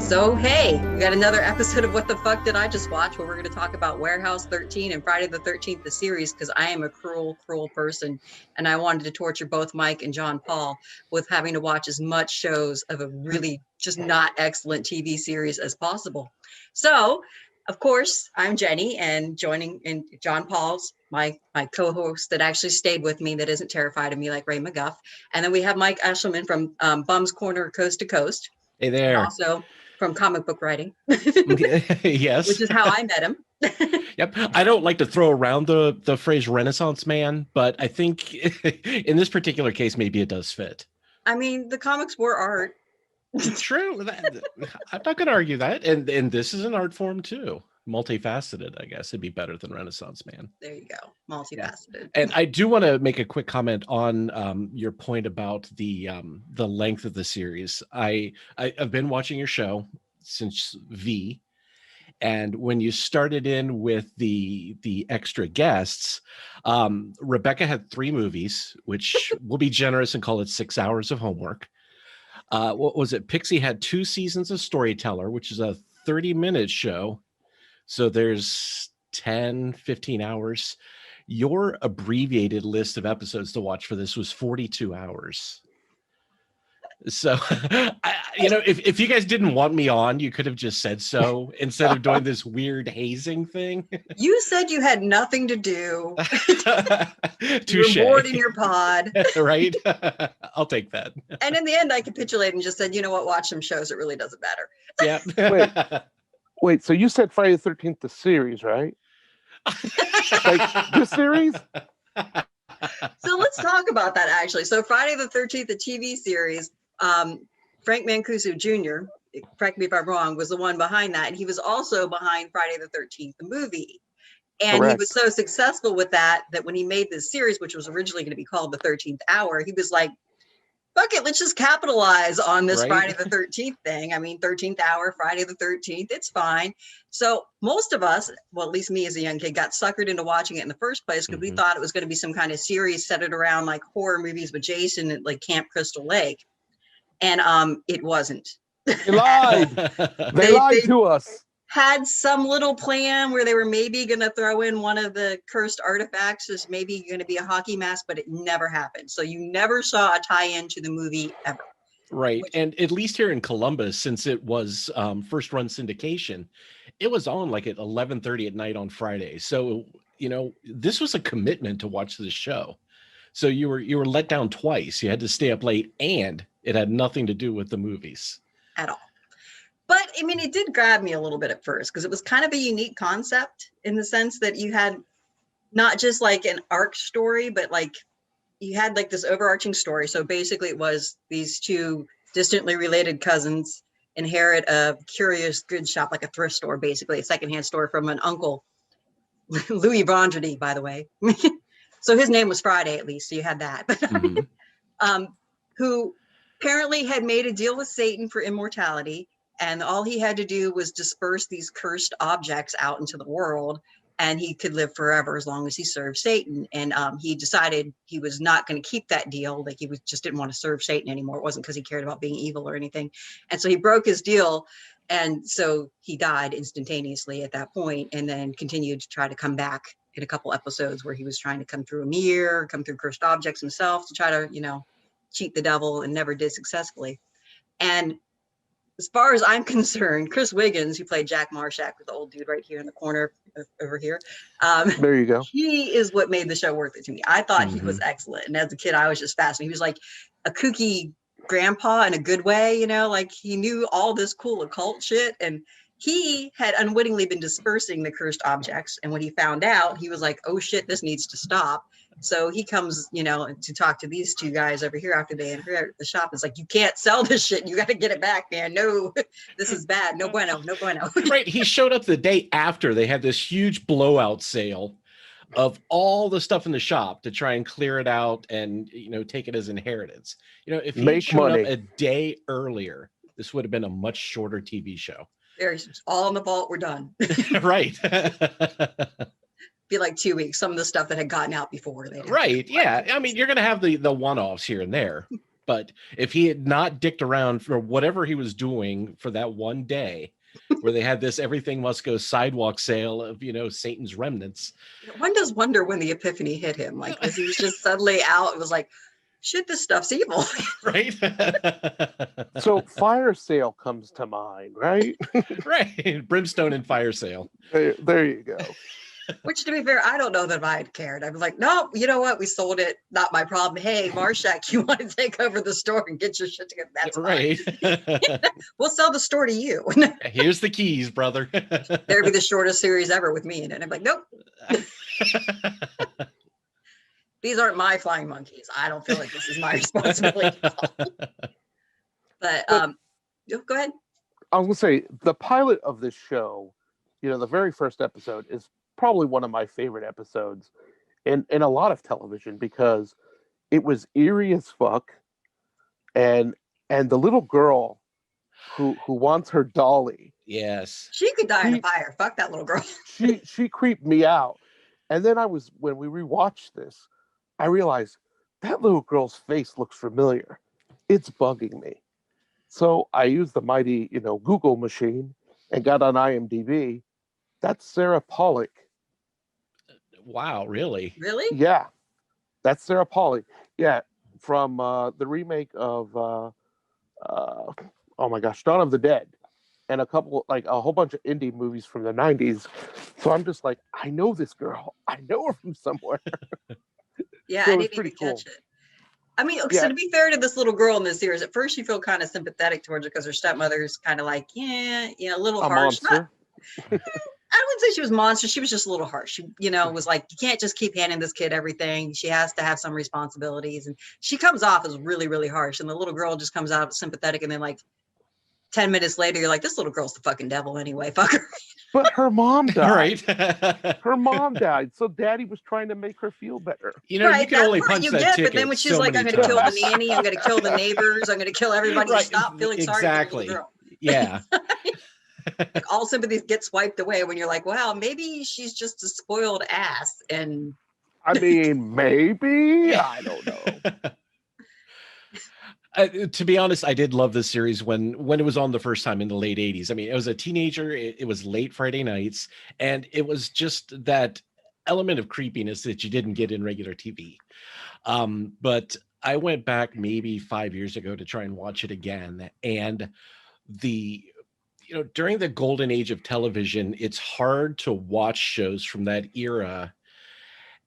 So, hey, we got another episode of What the Fuck Did I Just Watch, where we're going to talk about Warehouse 13 and Friday the 13th, the series, because I am a cruel, cruel person. And I wanted to torture both Mike and John Paul with having to watch as much shows of a really just not excellent TV series as possible. So, of course, I'm Jenny, and joining in John Paul's my co-host that actually stayed with me, that isn't terrified of me like Ray McGuff. And then we have Mike Eshelman from Bum's Corner Coast to Coast. Hey there. And also from comic book writing. Yes. Which is how I met him. Yep. I don't like to throw around the phrase Renaissance man, but I think in this particular case, maybe it does fit. I mean, the comics were art. True. I'm not going to argue that. And this is an art form too. Multifaceted, I guess. It'd be better than Renaissance man. There you go. Multifaceted. Yeah. And I do want to make a quick comment on your point about the length of the series. I've been watching your show since V, and when you started in with the extra guests, Rebecca had 3 movies, which we'll be generous and call it 6 hours of homework. What was it? Pixie had 2 seasons of Storyteller, which is a 30-minute show. So there's 10, 15 hours. Your abbreviated list of episodes to watch for this was 42 hours. So, if you guys didn't want me on, you could have just said so instead of doing this weird hazing thing. You said you had nothing to do. Touche. You were bored in your pod. Right? I'll take that. And in the end, I capitulated and just said, you know what, watch some shows. It really doesn't matter. Yeah. Wait, so you said Friday the 13th, the series, right? Like this series? So let's talk about that, actually. So Friday the 13th, the TV series, Frank Mancuso Jr., correct me if I'm wrong, was the one behind that. And he was also behind Friday the 13th, the movie. And Correct. He was so successful with that when he made this series, which was originally going to be called The 13th Hour, he was like, fuck it, let's just capitalize on this Friday the 13th thing. I mean, 13th hour, Friday the 13th, it's fine. So most of us, well, at least me as a young kid, got suckered into watching it in the first place because we thought it was going to be some kind of series centered around like horror movies with Jason at like Camp Crystal Lake. And it wasn't. They lied. they lied to us. Had some little plan where they were maybe going to throw in one of the cursed artifacts as maybe going to be a hockey mask, but it never happened. So you never saw a tie-in to the movie ever. Right. And at least here in Columbus, since it was first run syndication, it was on like at 11:30 at night on Friday. So, this was a commitment to watch this show. So you were let down twice. You had to stay up late, and it had nothing to do with the movies at all. But I mean, it did grab me a little bit at first because it was kind of a unique concept in the sense that you had not just like an arc story, but like you had like this overarching story. So basically it was these 2 distantly related cousins inherit a curious goods shop, like a thrift store, basically a secondhand store from an uncle, Louis Vendredi, by the way. So his name was Friday, at least. So you had that. Who apparently had made a deal with Satan for immortality. And all he had to do was disperse these cursed objects out into the world, and he could live forever as long as he served Satan. And he decided he was not going to keep that deal. Like he just didn't want to serve Satan anymore. It wasn't because he cared about being evil or anything. And so he broke his deal. And so he died instantaneously at that point, and then continued to try to come back in a couple episodes where he was trying to come through a mirror, come through cursed objects himself to try to, cheat the devil, and never did successfully. And as far as I'm concerned, Chris Wiggins, who played Jack Marshak, with the old dude right here in the corner over here. There you go. He is what made the show worth it to me. I thought he was excellent. And as a kid, I was just fascinated. He was like a kooky grandpa in a good way, like he knew all this cool occult shit. And he had unwittingly been dispersing the cursed objects. And when he found out, he was like, oh shit, this needs to stop. So he comes, to talk to these 2 guys over here after they enter the shop. It's like, you can't sell this shit. You got to get it back, man. No, this is bad. No bueno, no bueno. Right. He showed up the day after they had this huge blowout sale of all the stuff in the shop to try and clear it out and, take it as inheritance. If he showed up a day earlier, this would have been a much shorter TV show. There's all in the vault. We're done. Right. Be like 2 weeks. Some of the stuff that had gotten out before. Right. Yeah. I mean, you're going to have the one-offs here and there, But if he had not dicked around for whatever he was doing for that one day, where they had this everything must go sidewalk sale of, Satan's remnants. One does wonder when the epiphany hit him. Like, was he was just suddenly out? It was like, shit, this stuff's evil. Right? So fire sale comes to mind, right? Right. Brimstone and fire sale. There you go. Which, to be fair, I don't know that I had cared. I'd be like, no, you know what? We sold it. Not my problem. Hey, Marshak, you want to take over the store and get your shit together? That's right. We'll sell the store to you. Here's the keys, brother. There'd be the shortest series ever with me in it. I'm like, nope. These aren't my flying monkeys. I don't feel like this is my responsibility at all. But go ahead. I was going to say, the pilot of this show, the very first episode is probably one of my favorite episodes in a lot of television, because it was eerie as fuck. And the little girl who wants her dolly. Yes. She could die in a fire. Fuck that little girl. she creeped me out. And then when we rewatched this, I realized that little girl's face looks familiar. It's bugging me. So I used the mighty, Google machine and got on IMDb. That's Sarah Pollock. Wow, really? Really? Yeah. That's Sarah Pollock. Yeah. From the remake of, oh my gosh, Dawn of the Dead. And a whole bunch of indie movies from the 90s. So I'm just like, I know this girl. I know her from somewhere. Yeah, So I it's didn't pretty even cool. catch it. I mean, so to be fair to this little girl in this series, at first you feel kind of sympathetic towards her because her stepmother's kind of like, a little harsh. Monster. I wouldn't say she was monstrous. She was just a little harsh. She, was like, you can't just keep handing this kid everything. She has to have some responsibilities. And she comes off as really, really harsh. And the little girl just comes out sympathetic. And then 10 minutes later, you're like, this little girl's the fucking devil anyway. Fuck her. But her mom died. Right. Her mom died. So daddy was trying to make her feel better. You can only punch that ticket. But then when she's like, I'm going to kill the nanny, I'm going to kill the neighbors, I'm going to kill everybody. Right. Stop feeling sorry for the little girl. Yeah. All sympathies get swiped away when you're like, wow, maybe she's just a spoiled ass. And I mean, maybe. I don't know. To be honest, I did love this series when it was on the first time in the late 80s. I mean, it was a teenager. It was late Friday nights. And it was just that element of creepiness that you didn't get in regular TV. But I went back maybe 5 years ago to try and watch it again. And during the golden age of television, it's hard to watch shows from that era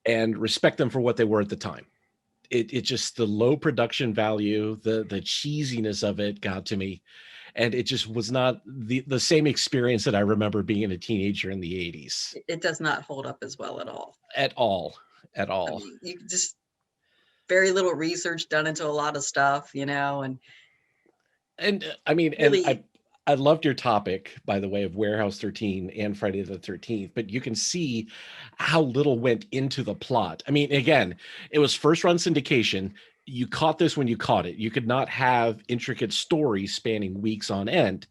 and respect them for what they were at the time. It just, the low production value, the cheesiness of it got to me. And it just was not the same experience that I remember being a teenager in the 80s. It does not hold up as well at all. At all. I mean, you just very little research done into a lot of stuff, and I mean, really, and I loved your topic, by the way, of Warehouse 13 and Friday the 13th, but you can see how little went into the plot. I mean, again, it was first run syndication. You caught this when you caught it. You could not have intricate stories spanning weeks on end.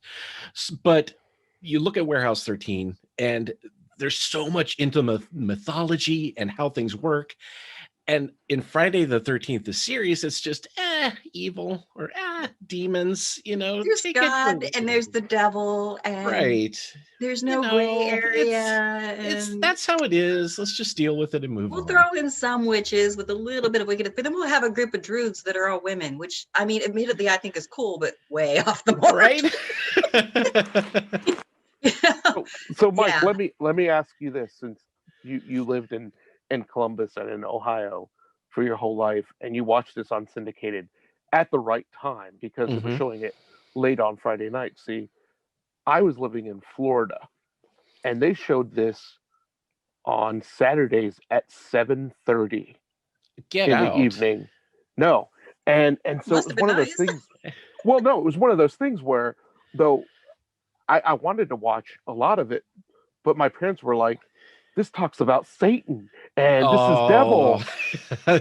But you look at Warehouse 13 and there's so much into mythology and how things work. And in Friday the 13th, the series, it's just evil or demons, There's God and there's the devil, and right. There's no gray area. That's how it is. Let's just deal with it and move on. We'll throw in some witches with a little bit of wickedness, but then we'll have a group of druids that are all women, which, I mean, admittedly, I think is cool, but way off the mark. Right? So Mike, let me ask you this, since you lived in Columbus and in Ohio for your whole life, and you watched this on syndicated at the right time because they were showing it late on Friday night. See, I was living in Florida, and they showed this on Saturdays at 7:30 in the evening. No, and so it was one of those things. Well, no, it was one of those things where, though, I wanted to watch a lot of it, but my parents were like, this talks about Satan and this is devil.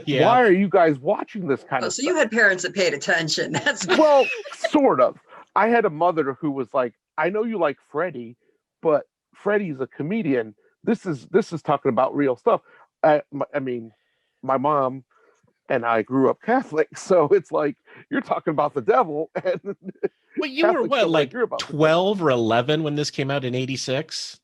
Yeah. Why are you guys watching this kind of stuff? So you had parents that paid attention. That's well, sort of. I had a mother who was like, I know you like Freddie, but Freddie's a comedian. This is talking about real stuff. I mean, my mom and I grew up Catholic, so it's like you're talking about the devil. And well, you were what, like 12 or 11 when this came out in '86?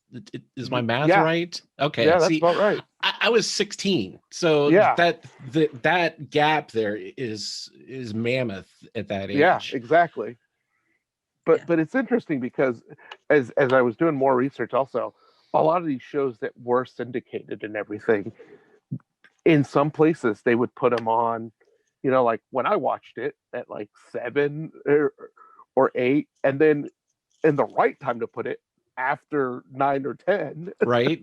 Is my math right? Okay, yeah, that's about right. I was 16, so that gap there is mammoth at that age. Yeah, exactly. But it's interesting because as I was doing more research, also a lot of these shows that were syndicated and everything, in some places they would put them on, you know, like when I watched it at like 7 or 8, and then in the right time to put it after 9 or 10, right,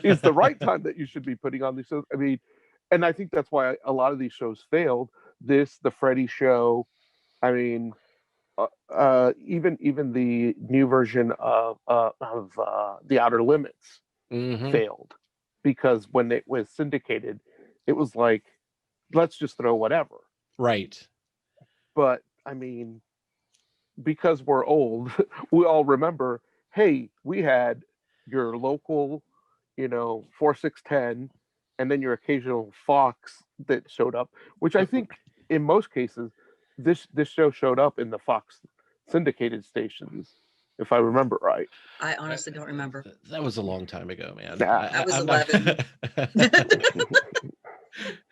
is the right time that you should be putting on these shows. I mean, and I think that's why a lot of these shows failed. The Freddy show, I mean, even the new version of The Outer Limits failed, because when it was syndicated, it was like, let's just throw whatever. Right. But I mean, because we're old, we all remember, hey, we had your local, you know, 4, 6, 10, and then your occasional Fox that showed up, which I think in most cases, this show showed up in the Fox syndicated stations, if I remember right. I honestly don't remember. That was a long time ago, man. I was 11.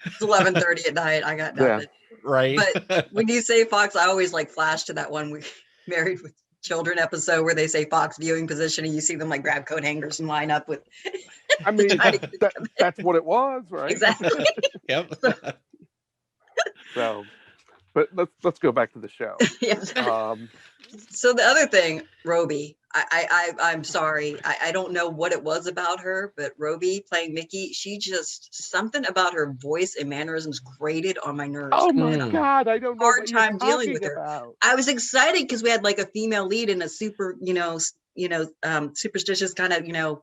It's 11:30 at night. I got nothing. Yeah. Right. But when you say Fox, I always like flash to that one Married with Children episode where they say Fox viewing position, and you see them like grab coat hangers and line up with. I mean, that's what it was, right? Exactly. Yep. So, but let's go back to the show. Yes. So the other thing, Roby, I'm sorry, I don't know what it was about her, but Roby playing Mickey, she just, something about her voice and mannerisms grated on my nerves. Oh my God, I don't know. Hard time dealing with her. I was excited because we had like a female lead in a super, superstitious kind of,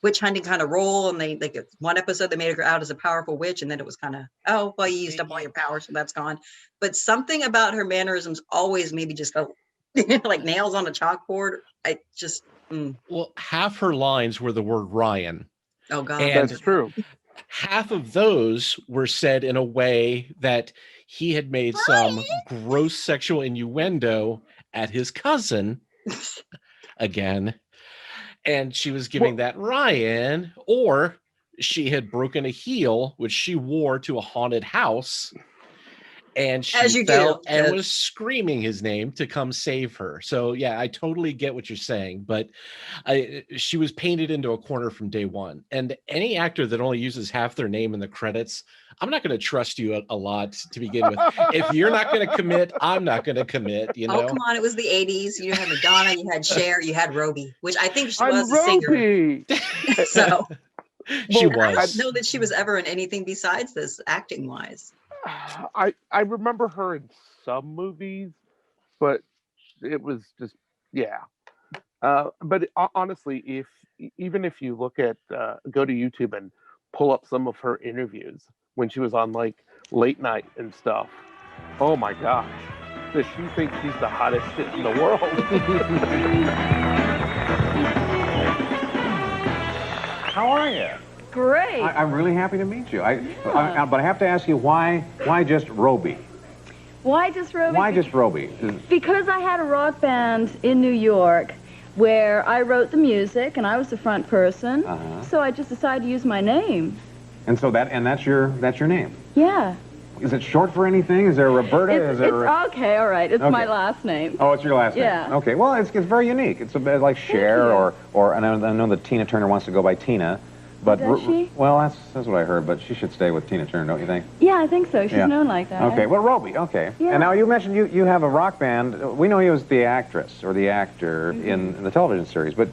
witch hunting kind of role, and they like one episode they made her out as a powerful witch, and then it was kind of, oh well, you used up all your power, so that's gone. But something about her mannerisms always made me just go like nails on a chalkboard. I just well, half her lines were the word Ryan. Oh God, and that's true. Half of those were said in a way that he had made some gross sexual innuendo at his cousin again. And she was giving that Ryan, or she had broken a heel, which she wore to a haunted house. And she fell and was screaming his name to come save her. So, yeah, I totally get what you're saying. But she was painted into a corner from day one. And any actor that only uses half their name in the credits, I'm not going to trust you a lot to begin with. If you're not going to commit, I'm not going to commit. You know? Oh, come on. It was the 80s. You had Madonna, you had Cher, you had Roby, which I think she was a singer. So she was. I don't know that she was ever in anything besides this, acting-wise. I remember her in some movies, but it was just but honestly, even if you look at go to YouTube and pull up some of her interviews when she was on like late night and stuff, oh my gosh, does she think she's the hottest shit in the world? How are you? Great. I'm really happy to meet you. But I have to ask you, why just Roby? Why just Roby? Why just Roby? Because I had a rock band in New York where I wrote the music and I was the front person. So I just decided to use my name. And so that's your name? Yeah. Is it short for anything? Is there Roberta? Okay, all right. It's my last name. Oh, it's your last name. Yeah. Okay. Well, it's very unique. It's a bit like Cher or I know that Tina Turner wants to go by Tina. But does she? Well, that's what I heard. But she should stay with Tina Turner, don't you think? Yeah, I think so. She's known like that. Okay. Well, Roby. Okay. Yeah. And now you mentioned you have a rock band. We know you as the actress or the actor in the television series. But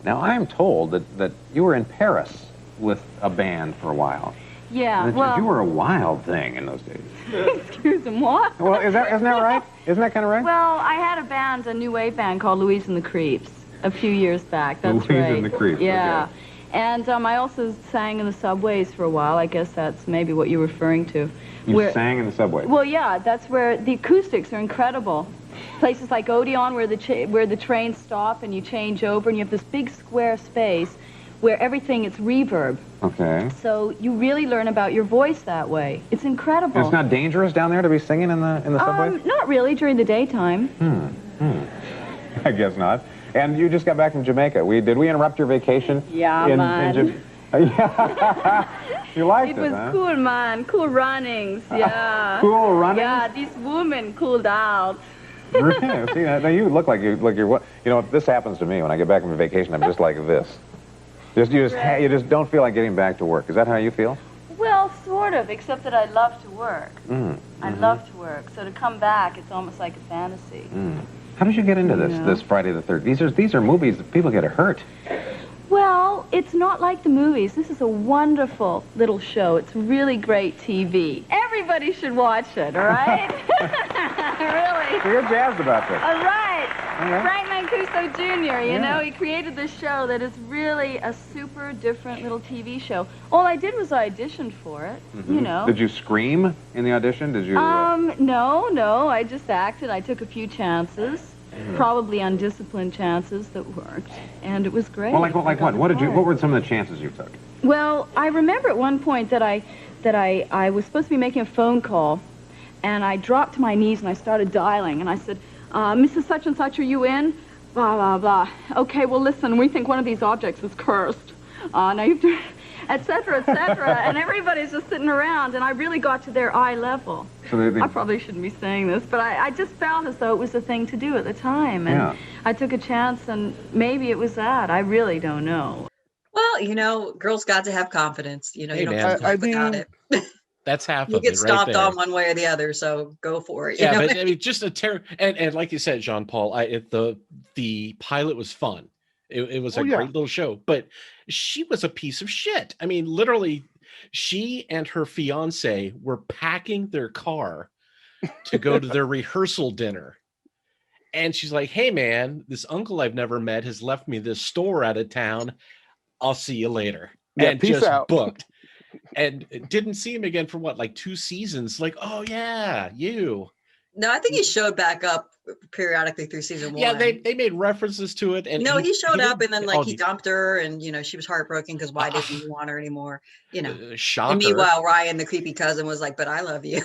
now I am told that you were in Paris with a band for a while. Yeah. Well, you were a wild thing in those days. Excuse me, what? Well, isn't that right? Isn't that kind of right? Well, I had a band, a new wave band called Louise and the Creeps, a few years back. That's Louise right. and the Creeps. Yeah. Okay. And I also sang in the subways for a while. I guess that's maybe what you're referring to. You sang in the subway? Well, yeah, that's where the acoustics are incredible. Places like Odeon where the trains stop and you change over and you have this big square space where everything is reverb. Okay. So you really learn about your voice that way. It's incredible. And it's not dangerous down there to be singing in the subway? Not really during the daytime. I guess not. And you just got back from Jamaica. Did we interrupt your vacation? Yeah, man. You liked it, It was huh? cool, man. Cool runnings, yeah. Cool runnings? Yeah, these women cooled out. Really? See, now you look like you're what? You know, if this happens to me when I get back from vacation, I'm just like this. You just don't feel like getting back to work. Is that how you feel? Well, sort of, except that I love to work. I love to work. So to come back, it's almost like a fantasy. How did you get into this Friday the 13th? These are movies that people get hurt. Well, it's not like the movies. This is a wonderful little show. It's really great TV. Everybody should watch it, all right? Really. So you're jazzed about this. All right. Frank Mancuso Jr., you know, he created this show that is really a super different little TV show. All I did was audition for it, you know. Did you scream in the audition? Did you? No. I just acted. I took a few chances. Probably undisciplined chances that worked, and it was great. Well, like what? What were some of the chances you took? Well, I remember at one point that I was supposed to be making a phone call, and I dropped to my knees and I started dialing, and I said, Mrs. Such and Such, are you in? Blah, blah, blah. Okay, well, listen, we think one of these objects is cursed. Now you have to, et cetera, and everybody's just sitting around, and I really got to their eye level. So I probably shouldn't be saying this, but I just felt as though it was the thing to do at the time, and I took a chance, and maybe it was that. I really don't know. Well, you know, girls got to have confidence. You know, you don't have to talk without it. That's half you of get it stomped right there. on one way or the other, so go for it. Yeah, you know? but I mean, just a and like you said, Jean-Paul, the pilot was fun. It was a great little show, but she was a piece of shit. I mean, literally, she and her fiance were packing their car to go to their rehearsal dinner. And she's like, hey, man, this uncle I've never met has left me this store out of town. I'll see you later. Yeah, and peace just out. Booked. And didn't see him again for what, like 2 seasons? Like, oh, yeah, you. No, I think he showed back up periodically through season 1. Yeah, they made references to it. And no, he showed up and then like he did. dumped her and, you know, she was heartbroken because why didn't he want her anymore? You know, Shocker. And meanwhile, Ryan, the creepy cousin, was like, but I love you.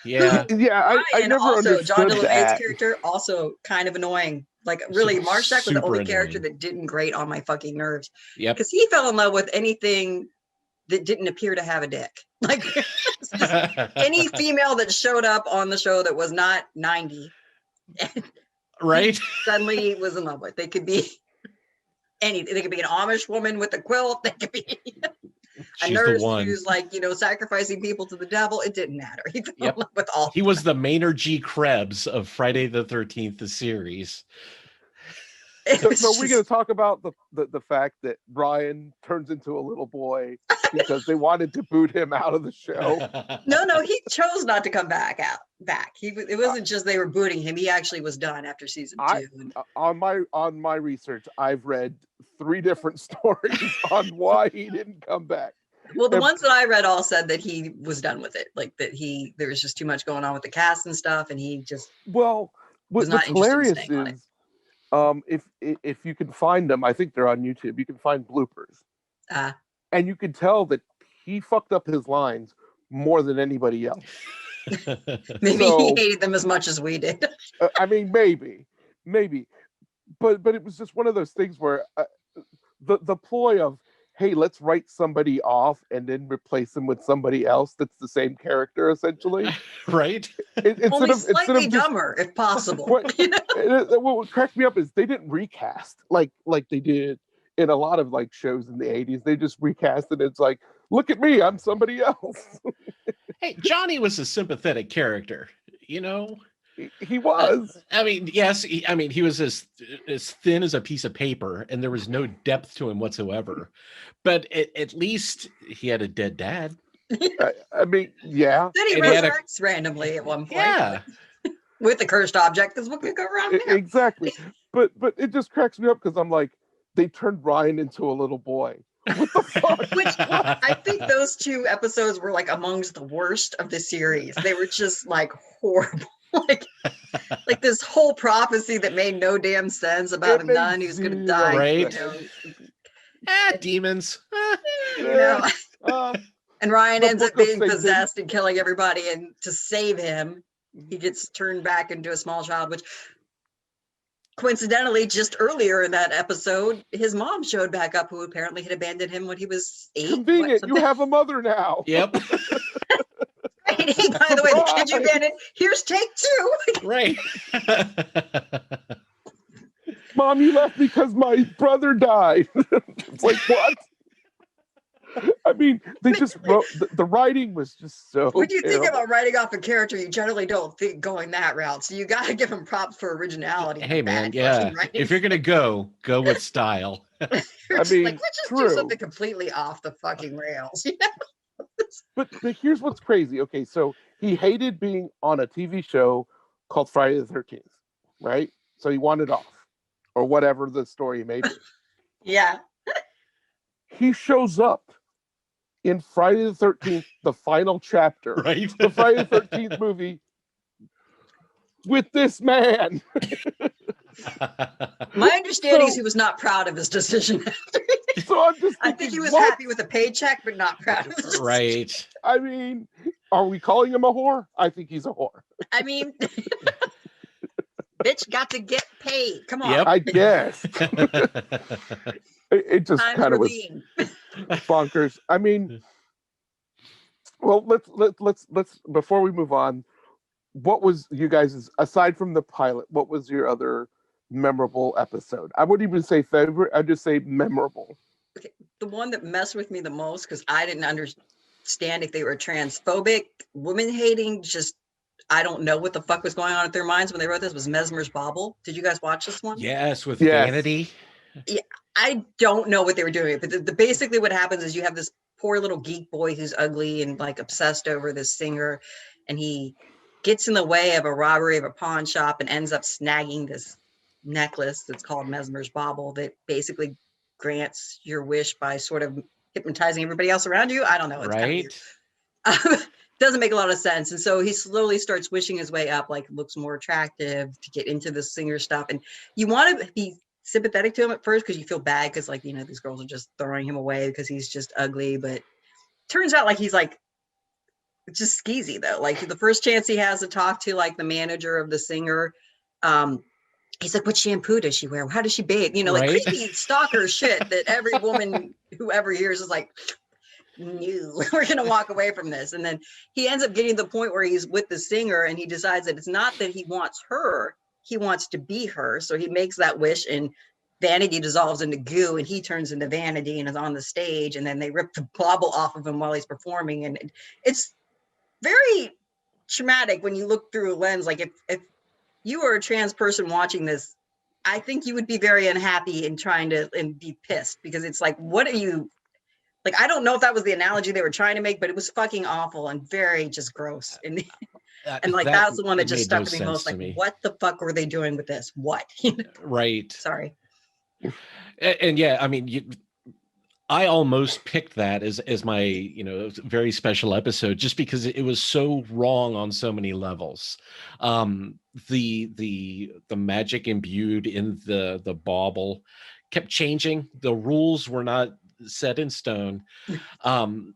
Yeah. Yeah, I never understood John DeLemay's that. character, also kind of annoying. Like, really, Marshak was the only character annoying. that didn't grate on my fucking nerves. Yep. Because he fell in love with anything that didn't appear to have a dick. Like, any female that showed up on the show that was not 90. Right? Suddenly was in love with. They could be anything. They could be an Amish woman with a quilt. They could be a nurse who's like, you know, sacrificing people to the devil. It didn't matter. He fell in love with all. He was the Maynard G. Krebs of Friday the 13th, the series. So we're going to talk about the fact that Brian turns into a little boy because they wanted to boot him out of the show. No, he chose not to come back. It wasn't just they were booting him. He actually was done after season 2. On my research, I've read 3 different stories on why he didn't come back. Well, the ones that I read all said that he was done with it. Like that there was just too much going on with the cast and stuff, and he just what's hilarious is if you can find them, I think they're on YouTube. You can find bloopers, and you can tell that he fucked up his lines more than anybody else. Maybe he hated them as much as we did. I mean, maybe, but it was just one of those things where the ploy of, hey, let's write somebody off and then replace them with somebody else that's the same character, essentially. Right? Only slightly dumber, if possible. What cracked me up is they didn't recast like they did in a lot of like shows in the 80s. They just recast it. It's like, look at me, I'm somebody else. Hey, Johnny was a sympathetic character, you know? He was. I mean, yes. He was as thin as a piece of paper, and there was no depth to him whatsoever. But at least he had a dead dad. I mean, yeah. Then he resurrects randomly at one point. Yeah. With the cursed object, because what could go wrong there? Exactly. But it just cracks me up because I'm like, they turned Ryan into a little boy. What the fuck? Which I think those 2 episodes were like amongst the worst of the series. They were just like horrible. like this whole prophecy that made no damn sense about a nun who's going to die. Right. You know. Demons. You know. And Ryan ends up being Satan. possessed and killing everybody. And to save him, he gets turned back into a small child, which coincidentally, just earlier in that episode, his mom showed back up, who apparently had abandoned him when he was 8. Convenient. You have a mother now. Yep. By the way, the kid you abandoned, here's take 2. Right. Mom, you left because my brother died. It's like, what? I mean, they just wrote, the writing was just so When you terrible. think about writing off a character, you generally don't think going that route. So you got to give him props for originality. Hey, man, yeah. If you're going to go with style. I mean, like, let's just do true. something completely off the fucking rails. You know? But here's what's crazy. Okay, so he hated being on a TV show called Friday the 13th, right? So he wanted off, or whatever the story may be. Yeah. He shows up in Friday the 13th, the final chapter, Right. the Friday the 13th movie, with this man. My understanding is he was not proud of his decision. So I'm just thinking, I think he was what? happy with a paycheck, but not proud of his decision. Right. I mean, are we calling him a whore? I think he's a whore. I mean, bitch got to get paid. Come on. Yep. I guess. It just Times kind of were was lean. bonkers. I mean, well, let's before we move on, what was you guys, aside from the pilot, what was your other memorable episode? I wouldn't even say favorite, I'd just say memorable. Okay. The one that messed with me the most, because I didn't understand if they were transphobic, women hating, just I don't know what the fuck was going on in their minds when they wrote this, was Mesmer's Bauble. Did you guys watch this one? Yes, with Yes. Vanity. Yeah, I don't know what they were doing, but basically what happens is you have this poor little geek boy who's ugly and like obsessed over this singer, and he gets in the way of a robbery of a pawn shop and ends up snagging this necklace that's called Mesmer's Bauble that basically grants your wish by sort of hypnotizing everybody else around you. I don't know. It's Right. kind of weird. Doesn't make a lot of sense. And so he slowly starts wishing his way up, like looks more attractive to get into the singer stuff. And you want to be sympathetic to him at first because you feel bad because, like, you know, these girls are just throwing him away because he's just ugly. But turns out like he's like just skeezy though. Like the first chance he has to talk to like the manager of the singer, he's like, what shampoo does she wear? How does she bathe? You know, like Right. creepy stalker shit that every woman who ever hears is like, no, we're gonna walk away from this. And then he ends up getting to the point where he's with the singer and he decides that it's not that he wants her, he wants to be her. So he makes that wish and Vanity dissolves into goo and he turns into Vanity and is on the stage, and then they rip the bauble off of him while he's performing. And it's very traumatic when you look through a lens. Like if you were a trans person watching this, I think you would be very unhappy and trying to and be pissed, because it's like, what are you like? I don't know if that was the analogy they were trying to make, but it was fucking awful and very just gross. And like that's the one that just stuck with me most. Like, what the fuck were they doing with this? What? Right. Sorry. And yeah, I mean, I almost picked that as my, you know, very special episode, just because it was so wrong on so many levels. The magic imbued in the bauble kept changing. The rules were not set in stone. And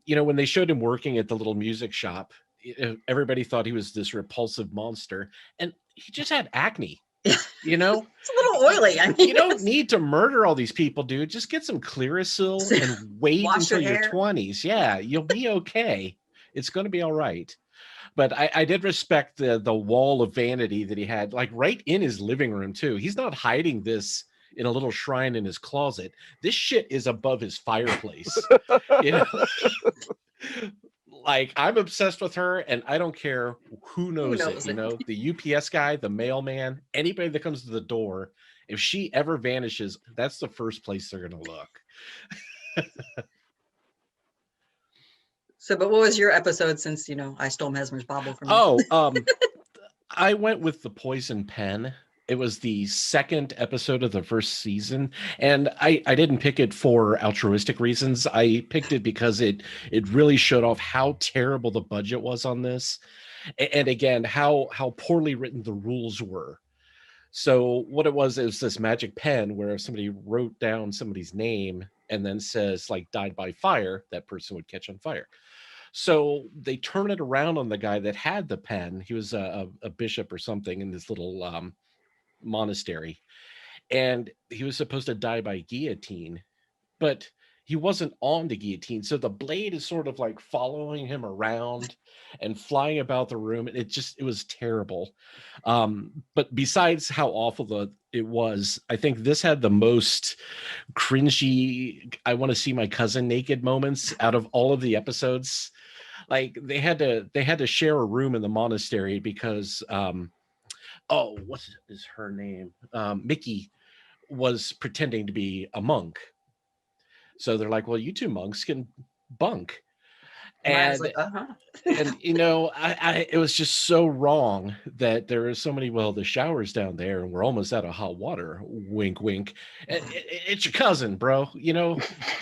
you know, when they showed him working at the little music shop, everybody thought he was this repulsive monster, and he just had acne. You know, it's a little oily. I mean, you don't need to murder all these people, dude. Just get some Clearasil and wait until your 20s. Yeah, you'll be okay. It's going to be all right. But I did respect the wall of vanity that he had, like right in his living room too. He's not hiding this in a little shrine in his closet. This shit is above his fireplace. You know? Like, I'm obsessed with her, and I don't care who knows it. You know, the UPS guy, the mailman, anybody that comes to the door, if she ever vanishes, that's the first place they're going to look. So, but what was your episode, since, you know, I stole Mesmer's Bauble from you? I went with the Poison Pen. It was the second episode of the first season, and I didn't pick it for altruistic reasons. I picked it because it really showed off how terrible the budget was on this, and again how poorly written the rules were. So what it was this magic pen where if somebody wrote down somebody's name and then says like died by fire, that person would catch on fire. So they turn it around on the guy that had the pen. He was a bishop or something in this little monastery, and he was supposed to die by guillotine, but he wasn't on the guillotine. So the blade is sort of like following him around and flying about the room. And it was terrible. But besides how awful it was, I think this had the most cringy, I want to see my cousin naked moments out of all of the episodes. Like they had to share a room in the monastery because, what is her name? Mickey was pretending to be a monk. So they're like, well, you two monks can bunk. And, like, and it was just so wrong that there are so many, well, the shower's down there and we're almost out of hot water. Wink, wink. It's your cousin, bro,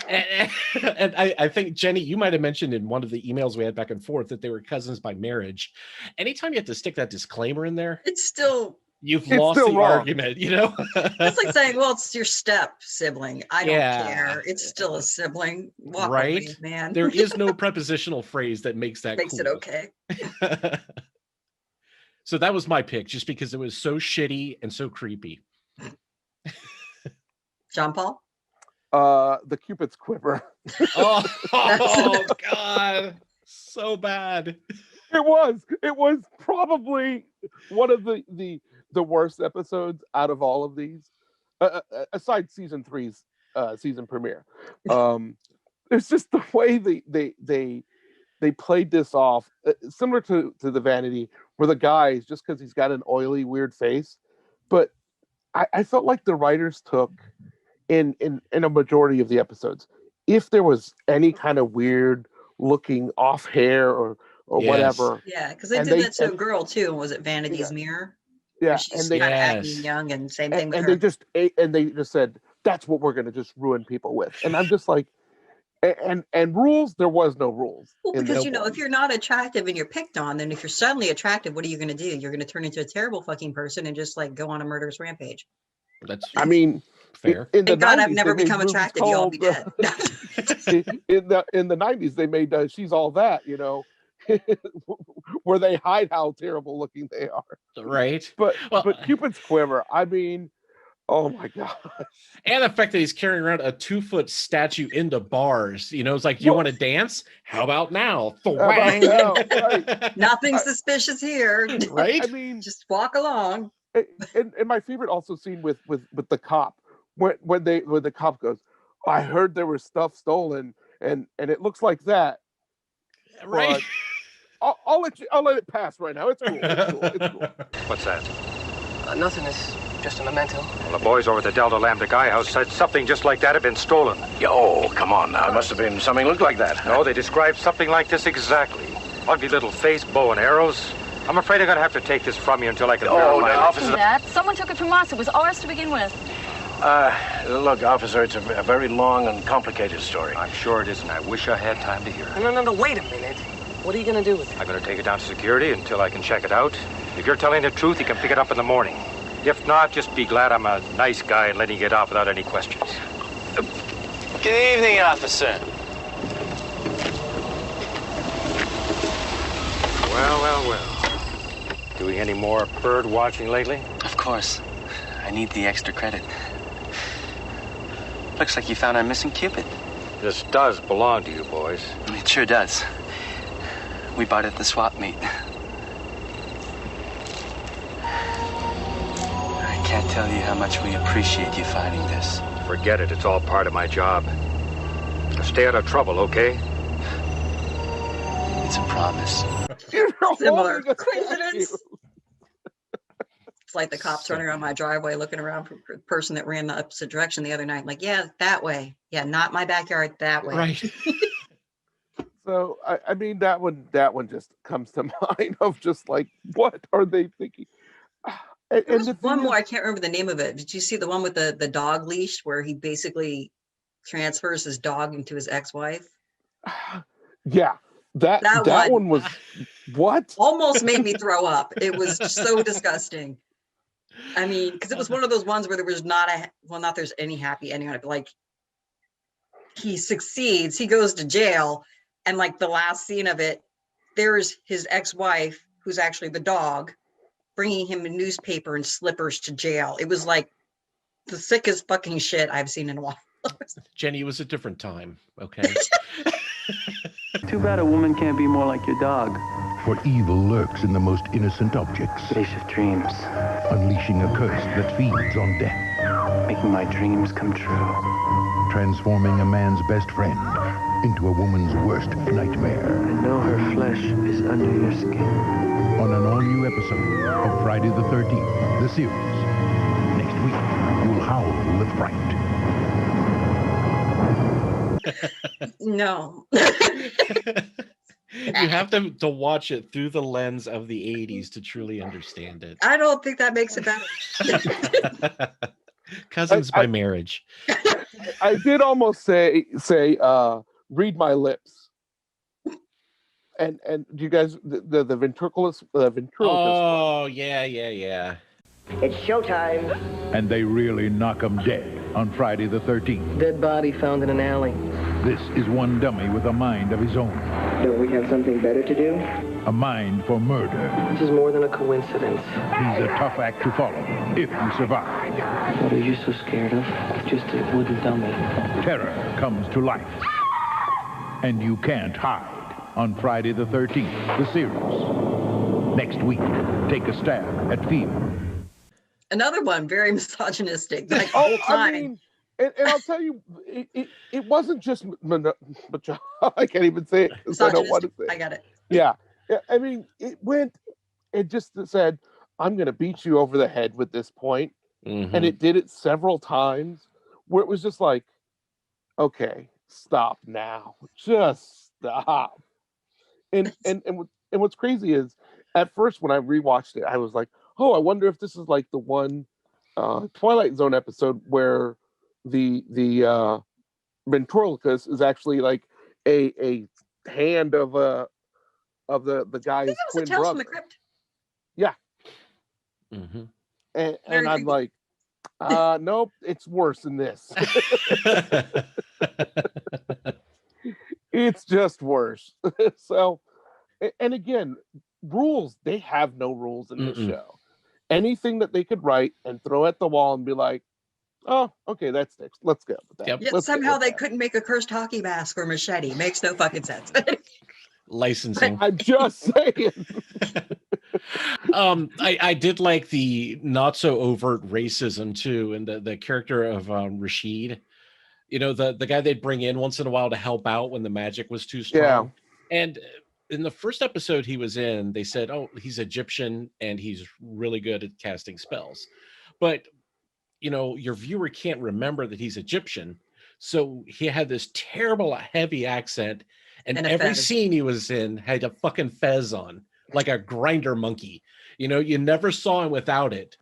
and I think, Jenny, you might have mentioned in one of the emails we had back and forth that they were cousins by marriage. Anytime you have to stick that disclaimer in there, it's still... You've lost the argument, It's like saying, well, it's your step sibling. I don't care. It's still a sibling. Walk away, man. There is no prepositional phrase that makes that makes it okay. So that was my pick, just because it was so shitty and so creepy. John Paul? The Cupid's quiver. oh God. So bad. It was probably one of the worst episodes out of all of these, aside season 3's season premiere. It's just the way they played this off, similar to the Vanity, where the guy, just because he's got an oily, weird face. But I felt like the writers took in a majority of the episodes, if there was any kind of weird looking off hair or whatever. Yeah, because they did that to a girl too. Was it Vanity's Mirror? Yeah, she's kind of acting young, and same thing with her. They just said that's what we're going to just ruin people with, and I'm just like, and rules. There was no rules. Well, because if you're not attractive and you're picked on, then if you're suddenly attractive, what are you going to do? You're going to turn into a terrible fucking person and just like go on a murderous rampage. I mean, fair. In the Thank God 90s, I've never become attractive. You'll all be dead. in the 90s, they made She's All That, where they hide how terrible looking they are. Right. But Cupid's quiver, I mean, oh my gosh. And the fact that he's carrying around a 2-foot statue into bars, it's like, do you want to dance? How about now? Right. Nothing suspicious here. Right. I mean, just walk along. And my favorite also scene with the cop, when the cop goes, I heard there was stuff stolen, and it looks like that. Right. I'll let it pass right now. It's cool. It's cool. What's that? Nothing. It's just a memento. Well, the boys over at the Delta Lambda Guy House said something just like that had been stolen. Yo, come on now. It must have been something looked like that. No, they described something like this exactly. Ugly little face, bow and arrows. I'm afraid I'm going to have to take this from you until I can verify it. Officer. That. Someone took it from us. It was ours to begin with. Look, officer, it's a very long and complicated story. I'm sure it is, and I wish I had time to hear it. No, wait a minute. What are you going to do with it? I'm going to take it down to security until I can check it out. If you're telling the truth, you can pick it up in the morning. If not, just be glad I'm a nice guy and letting you get off without any questions. Good evening, officer. Well. Doing any more bird watching lately? Of course. I need the extra credit. Looks like you found our missing Cupid. This does belong to you, boys. It sure does. We bought it at the swap meet. I can't tell you how much we appreciate you finding this. Forget it. It's all part of my job. Stay out of trouble, okay? It's a promise. Similar coincidence. It's like the cops running around my driveway looking around for the person that ran the opposite direction the other night. Like, yeah, that way. Yeah, not my backyard, that way. Right. So I mean that one just comes to mind of just like, what are they thinking? There was one more, I can't remember the name of it. Did you see the one with the dog leash where he basically transfers his dog into his ex-wife? Yeah. That one was what? Almost made me throw up. It was so disgusting. I mean, because it was one of those ones where there was not there's any happy ending on it, but like he succeeds, he goes to jail, and like the last scene of it, there's his ex-wife, who's actually the dog, bringing him a newspaper and slippers to jail. It was like the sickest fucking shit I've seen in a while. Jenny, it was a different time, okay? Too bad a woman can't be more like your dog. For evil lurks in the most innocent objects. Space of dreams. Unleashing a curse that feeds on death. Making my dreams come true. Transforming a man's best friend into a woman's worst nightmare. I know her flesh is under your skin. On an all-new episode of Friday the 13th, the series. Next week, you'll howl with fright. No. You have to watch it through the lens of the 80s to truly understand it. I don't think that makes it better. Cousins by marriage. I did almost say read my lips. And do you guys the ventriloquist Oh, yeah. It's showtime. And they really knock 'em dead on Friday the 13th. Dead body found in an alley. This is one dummy with a mind of his own. Don't we have something better to do? A mind for murder. This is more than a coincidence. He's a tough act to follow if you survive. What are you so scared of? Just a wooden dummy. Terror comes to life. And you can't hide on Friday the 13th, the series. Next week, take a stab at fear. Another one, very misogynistic. Like, the whole time. I mean, and I'll tell you, it wasn't just I can't even say it because I don't want to say it. I got it. Yeah. I mean, it just said, I'm going to beat you over the head with this point. Mm-hmm. And it did it several times where it was just like, okay, stop now. Just stop. And what's crazy is at first when I rewatched it, I was like, oh, I wonder if this is like the one Twilight Zone episode where the ventriloquist is actually like a hand of the guy's twin brother. From the Crypt. Yeah. Mm-hmm. And I'm like, nope, it's worse than this. It's just worse. So, and again, rules, they have no rules in this show. Anything that they could write and throw at the wall and be like, oh, okay, that's fixed. Let's go with that. Yep. Yet somehow they couldn't make a cursed hockey mask or machete. Makes no fucking sense. Licensing. I'm just saying. I did like the not so overt racism too, and the character of Rashid. You know, the guy they'd bring in once in a while to help out when the magic was too strong. Yeah. And in the first episode he was in, they said, oh, he's Egyptian and he's really good at casting spells. But, you know, your viewer can't remember that he's Egyptian. So he had this terrible, heavy accent. And every scene he was in had a fucking fez on, like a grinder monkey. You know, you never saw him without it.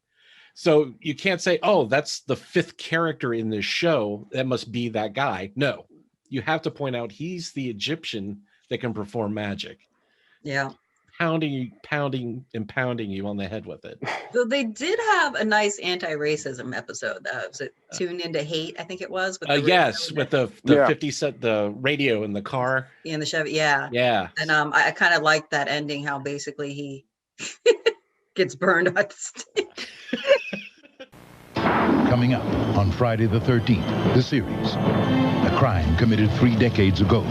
So you can't say, oh, that's the fifth character in this show. That must be that guy. No, you have to point out he's the Egyptian that can perform magic. Yeah. Pounding you on the head with it. So they did have a nice anti-racism episode. Was it Tune Into Hate? I think it was. With yes, with the 50 cent, the radio in the car. In the Chevy, yeah. Yeah. And I kind of liked that ending, how basically he gets burned at the stake. Coming up on Friday the 13th, the series. A crime committed 3 decades ago.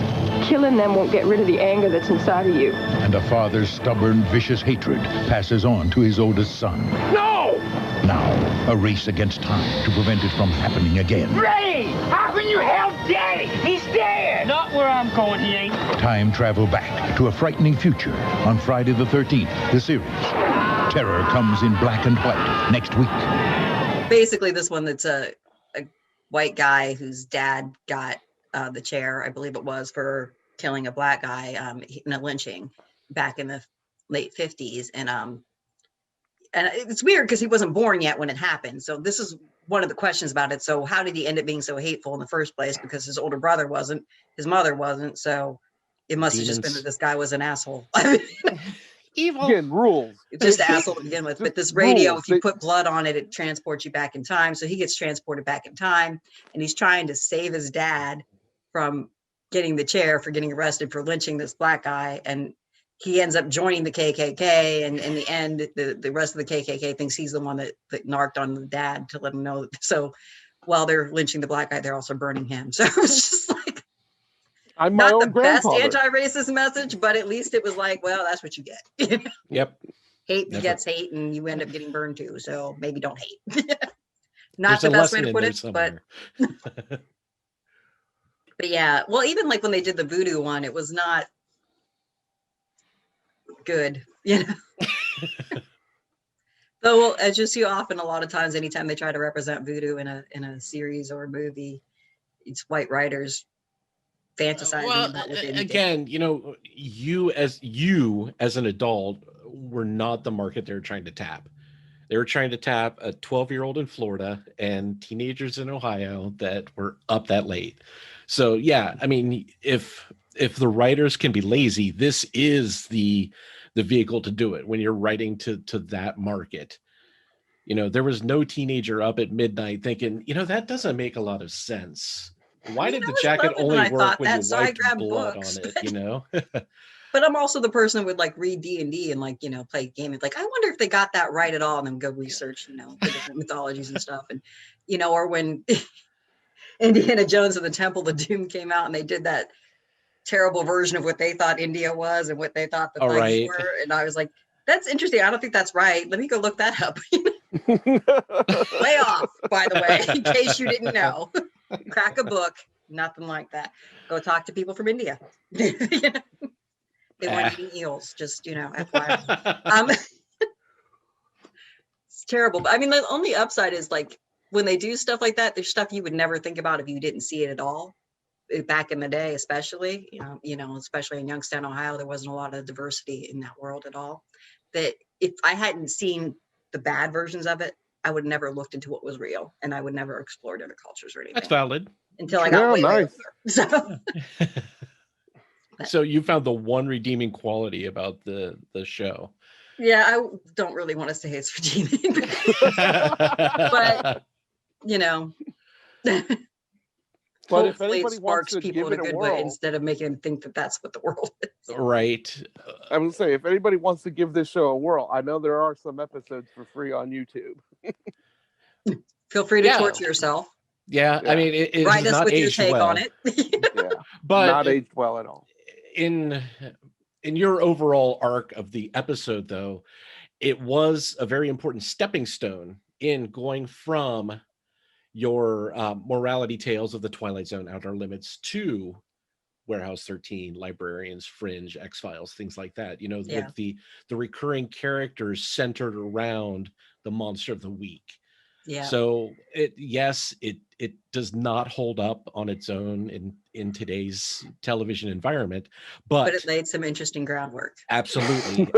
Killing them won't get rid of the anger that's inside of you. And a father's stubborn, vicious hatred passes on to his oldest son. No! Now, a race against time to prevent it from happening again. Ray! How can you help Daddy? He's dead! Not where I'm going, he ain't. Time travel back to a frightening future on Friday the 13th, the series. Terror comes in black and white next week. Basically, this one that's a white guy whose dad got the chair, I believe it was, for killing a black guy in a lynching back in the late 50s. And it's weird because he wasn't born yet when it happened. So this is one of the questions about it. So how did he end up being so hateful in the first place? Because his older brother wasn't, his mother wasn't. So it must have just been that this guy was an asshole. Evil. Again, rules. Just asshole to begin with. But this radio, rules. if you put blood on it, it transports you back in time. So he gets transported back in time, and he's trying to save his dad from getting the chair for getting arrested for lynching this black guy. And he ends up joining the KKK. And in the end, the rest of the KKK thinks he's the one that narked on the dad to let him know. So while they're lynching the black guy, they're also burning him. So it was just like, I'm my not own the best grandfather. anti-racist message, but at least it was like, well, that's what you get. Yep. Hate begets hate, and you end up getting burned too. So maybe don't hate. There's Not the a best way lesson to in put there it, somewhere. but yeah. Well, even like when they did the voodoo one, it was not good, you know. So as you see often, a lot of times, anytime they try to represent voodoo in a series or a movie, it's white writers fantasizing about what they again, you know, you as an adult were not the market they were trying to tap. They were trying to tap a 12-year-old in Florida and teenagers in Ohio that were up that late. So yeah, I mean, if the writers can be lazy, this is the vehicle to do it when you're writing to that market. You know, there was no teenager up at midnight thinking, you know, that doesn't make a lot of sense. Why did the jacket only work when you wiped blood on it, you know? But I'm also the person who would like read D&D and like, you know, play gaming. Like, I wonder if they got that right at all, and then go research, you know, the different mythologies and stuff. And, you know, or when Indiana Jones and the Temple of Doom came out and they did that terrible version of what they thought India was and what they thought the thugs were. And I was like, that's interesting. I don't think that's right. Let me go look that up. Way off, by the way, in case you didn't know. Crack a book, nothing like that. Go talk to people from India. You know? They weren't eating eels, just, you know, FYI. It's terrible. But I mean, the only upside is like when they do stuff like that, there's stuff you would never think about if you didn't see it at all. Back in the day, especially, you know, especially in Youngstown, Ohio, there wasn't a lot of diversity in that world at all. That if I hadn't seen the bad versions of it, I would never looked into what was real, and I would never explored other cultures or anything. That's valid. Until I got way older. So. So you found the one redeeming quality about the show. Yeah, I don't really want to say it's redeeming, but you know, but if hopefully anybody it sparks wants to people give in a it a good whirl, way instead of making them think that that's what the world is. Right. I would say if anybody wants to give this show a whirl, I know there are some episodes for free on YouTube. Feel free to torture yourself. Yeah, I mean, it write is us not with your aged take well. on it. Yeah, but not aged well at all. In your overall arc of the episode, though, it was a very important stepping stone in going from your morality tales of the Twilight Zone, Outer Limits, to Warehouse 13, Librarians, Fringe, X-Files, things like that. You know, with the recurring characters centered around the monster of the week. Yeah. So it does not hold up on its own in today's television environment, but it laid some interesting groundwork. Absolutely.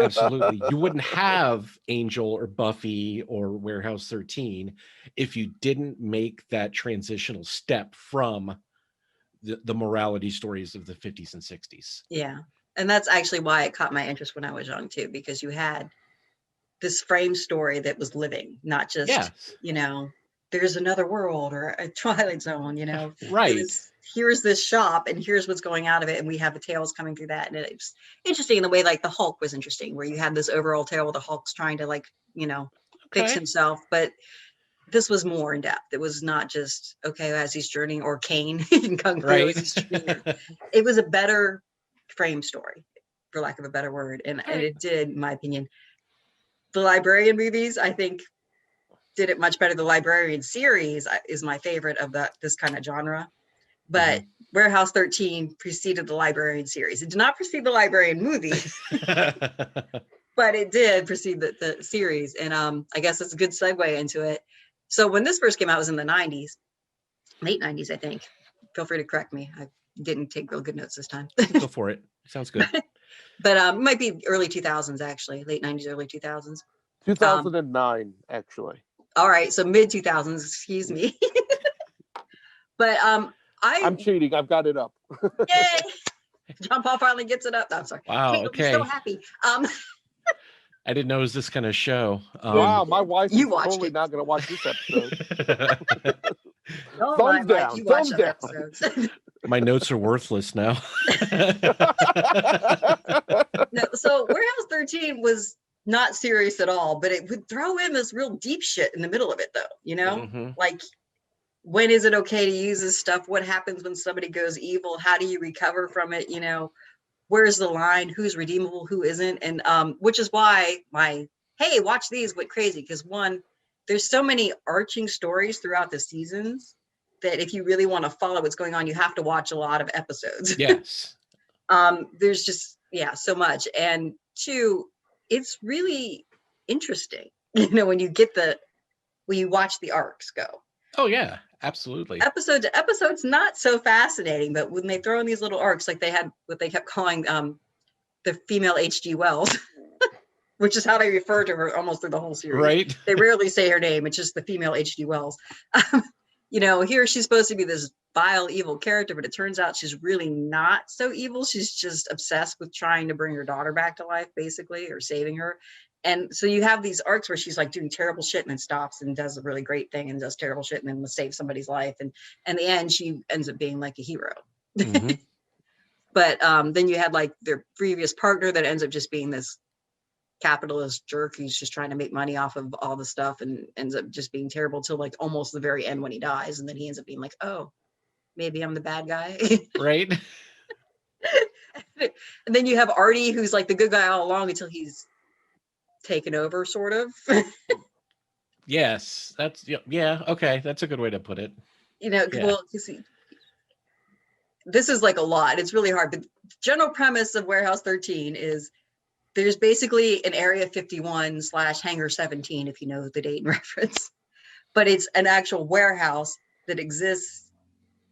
You wouldn't have Angel or Buffy or Warehouse 13 if you didn't make that transitional step from the morality stories of the 50s and 60s. Yeah. And that's actually why it caught my interest when I was young too, because you had this frame story that was living, not just, you know, there's another world or a Twilight Zone, you know, right. Here's this shop and here's what's going out of it. And we have the tales coming through that. And it's interesting in the way, like the Hulk was interesting, where you had this overall tale where the Hulk's trying to like, you know, fix himself, but this was more in depth. It was not just, okay, as he's journeying, or Kane in Kung Fu. It was a better frame story, for lack of a better word. And it did, in my opinion. The Librarian movies, I think, did it much better. The Librarian series is my favorite of this kind of genre. But Warehouse 13 preceded the Librarian series. It did not precede the Librarian movies, but it did precede the series. And I guess it's a good segue into it. So when this first came out, it was in the 90s, late 90s, I think. Feel free to correct me. I didn't take real good notes this time. Go for it. Sounds good. But it might be early 2000s, actually. Late 90s, early 2000s. 2009, actually. All right. So mid 2000s, excuse me. But I'm cheating. I've got it up. Yay! John Paul finally gets it up. No, I'm sorry. Wow. Kate, okay. I'm so happy. I didn't know it was this kind of show. Wow, my wife is watched totally it. not going to watch this episode. Oh, Thumbs my down. wife, you Thumbs watch down. episodes. My notes are worthless now. No, so Warehouse 13 was not serious at all, but it would throw in this real deep shit in the middle of it, though. You know, like, when is it okay to use this stuff? What happens when somebody goes evil? How do you recover from it? You know, where's the line? Who's redeemable? Who isn't? And which is why my hey, watch these went crazy, because one, there's so many arching stories throughout the seasons that if you really want to follow what's going on, you have to watch a lot of episodes. Yes. There's just so much. And two, it's really interesting, you know, when you watch the arcs go. Oh yeah, absolutely. Episode to episode's not so fascinating, but when they throw in these little arcs, like they had what they kept calling the female H.G. Wells, which is how they refer to her almost through the whole series. Right. They rarely say her name. It's just the female H.G. Wells. You know, here she's supposed to be this vile, evil character, but it turns out she's really not so evil. She's just obsessed with trying to bring her daughter back to life, basically, or saving her. And so you have these arcs where she's like doing terrible shit and then stops and does a really great thing and does terrible shit and then saves somebody's life. And in the end, she ends up being like a hero. But then you had like their previous partner that ends up just being this capitalist jerk who's just trying to make money off of all the stuff and ends up just being terrible till like almost the very end when he dies. And then he ends up being like, oh, maybe I'm the bad guy. Right. And then you have Artie, who's like the good guy all along until he's taken over, sort of. Yes, that's okay, that's a good way to put it. You know, well, you see, this is like a lot. It's really hard, but the general premise of Warehouse 13 is there's basically an Area 51 / Hangar 17, if you know the date reference, but it's an actual warehouse that exists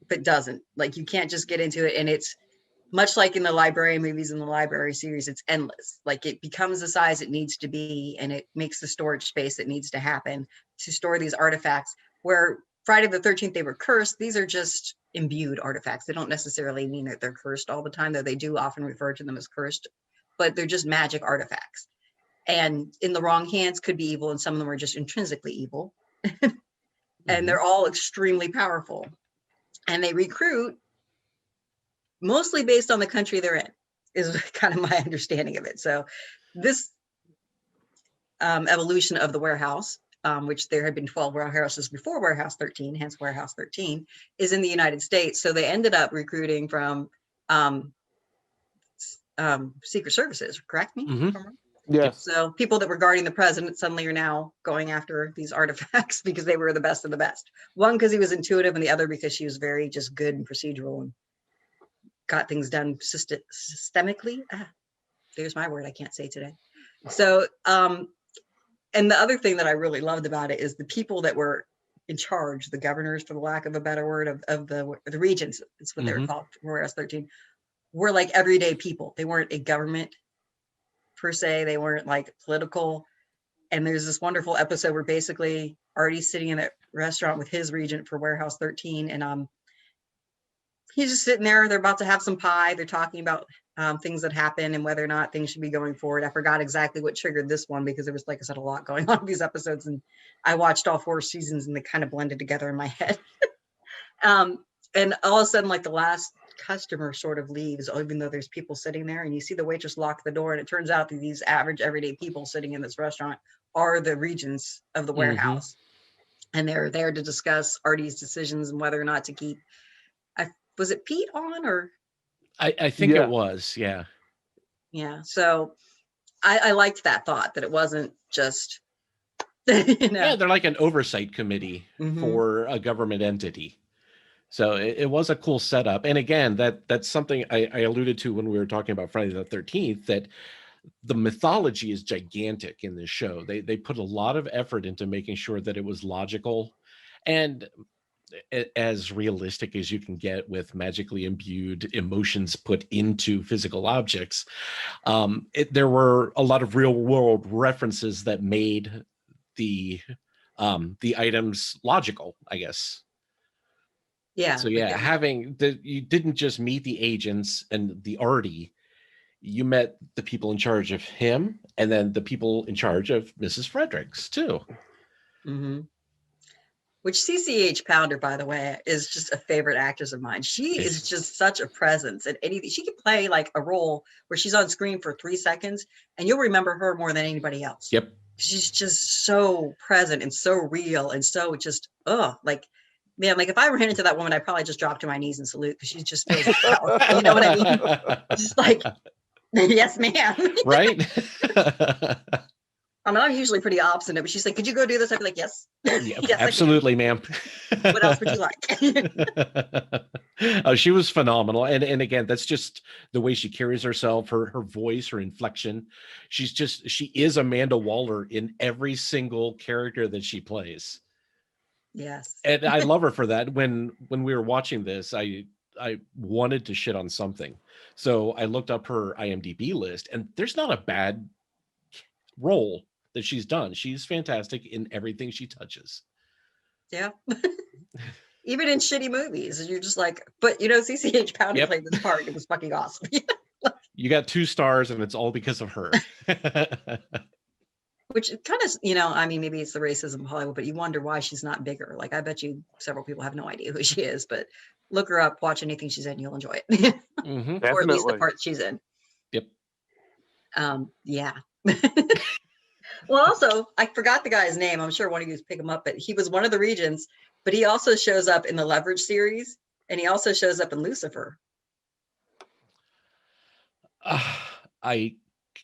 but doesn't. Like, you can't just get into it, and it's much like in the library movies and the library series, it's endless. Like, it becomes the size it needs to be, and it makes the storage space that needs to happen to store these artifacts. Where Friday the 13th, they were cursed. These are just imbued artifacts. They don't necessarily mean that they're cursed all the time, though they do often refer to them as cursed, but they're just magic artifacts. And in the wrong hands could be evil, and some of them are just intrinsically evil. And they're all extremely powerful. And they recruit mostly based on the country they're in, is kind of my understanding of it. So this evolution of the warehouse, which there had been 12 warehouses before Warehouse 13, hence Warehouse 13, is in the United States. So they ended up recruiting from Secret Services, correct me? Yes. So people that were guarding the president suddenly are now going after these artifacts because they were the best of the best. One, because he was intuitive, and the other because she was very just good and procedural and got things done systemically. There's my word I can't say today. So, and the other thing that I really loved about it is the people that were in charge, the governors, for the lack of a better word, of the regions, it's what they were called, Warehouse 13, were like everyday people. They weren't a government per se. They weren't like political. And there's this wonderful episode where basically Artie's sitting in a restaurant with his regent for Warehouse 13, and he's just sitting there. They're about to have some pie. They're talking about things that happen and whether or not things should be going forward. I forgot exactly what triggered this one because there was, like I said, a lot going on in these episodes. And I watched all 4 seasons and they kind of blended together in my head. And all of a sudden, like the last customer sort of leaves, even though there's people sitting there, and you see the waitress lock the door. And it turns out that these average everyday people sitting in this restaurant are the regents of the warehouse. And they're there to discuss Artie's decisions and whether or not to keep, was it Pete on, or? I think it was, yeah. Yeah, so I liked that thought, that it wasn't just, you know. Yeah, they're like an oversight committee for a government entity. So it was a cool setup. And again, that's something I alluded to when we were talking about Friday the 13th, that the mythology is gigantic in this show. They put a lot of effort into making sure that it was logical and as realistic as you can get with magically imbued emotions put into physical objects. There were a lot of real world references that made the items logical, I guess. Yeah. So yeah, having you didn't just meet the agents and the Artie you met the people in charge of him, and then the people in charge of Mrs. Fredericks too. Mm-hmm. Which CCH Pounder, by the way, is just a favorite actress of mine. She is just such a presence in anything. She can play like a role where she's on screen for 3 seconds, and you'll remember her more than anybody else. Yep. She's just so present and so real and so just, like, man, like if I ran into that woman, I'd probably just drop to my knees and salute because she just feels powerful. You know what I mean? Just like, yes, ma'am. Right? I mean, I'm usually pretty obstinate, but she's like, could you go do this? I'd be like, yes. Yeah, yes, absolutely, ma'am. What else would you like? Oh, she was phenomenal. And again, that's just the way she carries herself, her voice, her inflection. She is Amanda Waller in every single character that she plays. Yes. And I love her for that. When we were watching this, I wanted to shit on something. So I looked up her IMDb list, and there's not a bad role that she's done. She's fantastic in everything she touches. Yeah. Even in shitty movies. You're just like, but CCH Pounder played this part. It was fucking awesome. You got 2 stars and it's all because of her. Which kind of, I mean, maybe it's the racism of Hollywood, but you wonder why she's not bigger. Like, I bet you several people have no idea who she is, but look her up, watch anything she's in, you'll enjoy it. Mm-hmm. Or at least the part she's in. Yep. Yeah. Well, also, I forgot the guy's name. I'm sure one of you pick him up, but he was one of the Regents, but he also shows up in the Leverage series, and he also shows up in Lucifer. I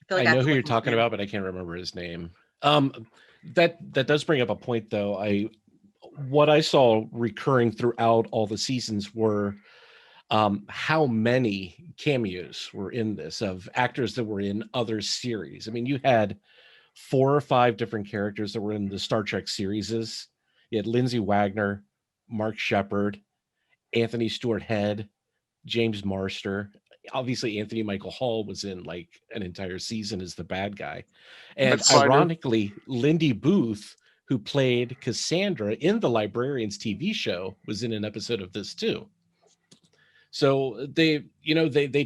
know who you're talking about, but I can't remember his name. That does bring up a point, though. What I saw recurring throughout all the seasons were how many cameos were in this of actors that were in other series. I mean, you had 4 or 5 different characters that were in the Star Trek series. You had Lindsay Wagner, Mark Shepard, Anthony Stewart Head, James Marster. Obviously, Anthony Michael Hall was in like an entire season as the bad guy. And ironically, Lindy Booth, who played Cassandra in the Librarians TV show, was in an episode of this too. So they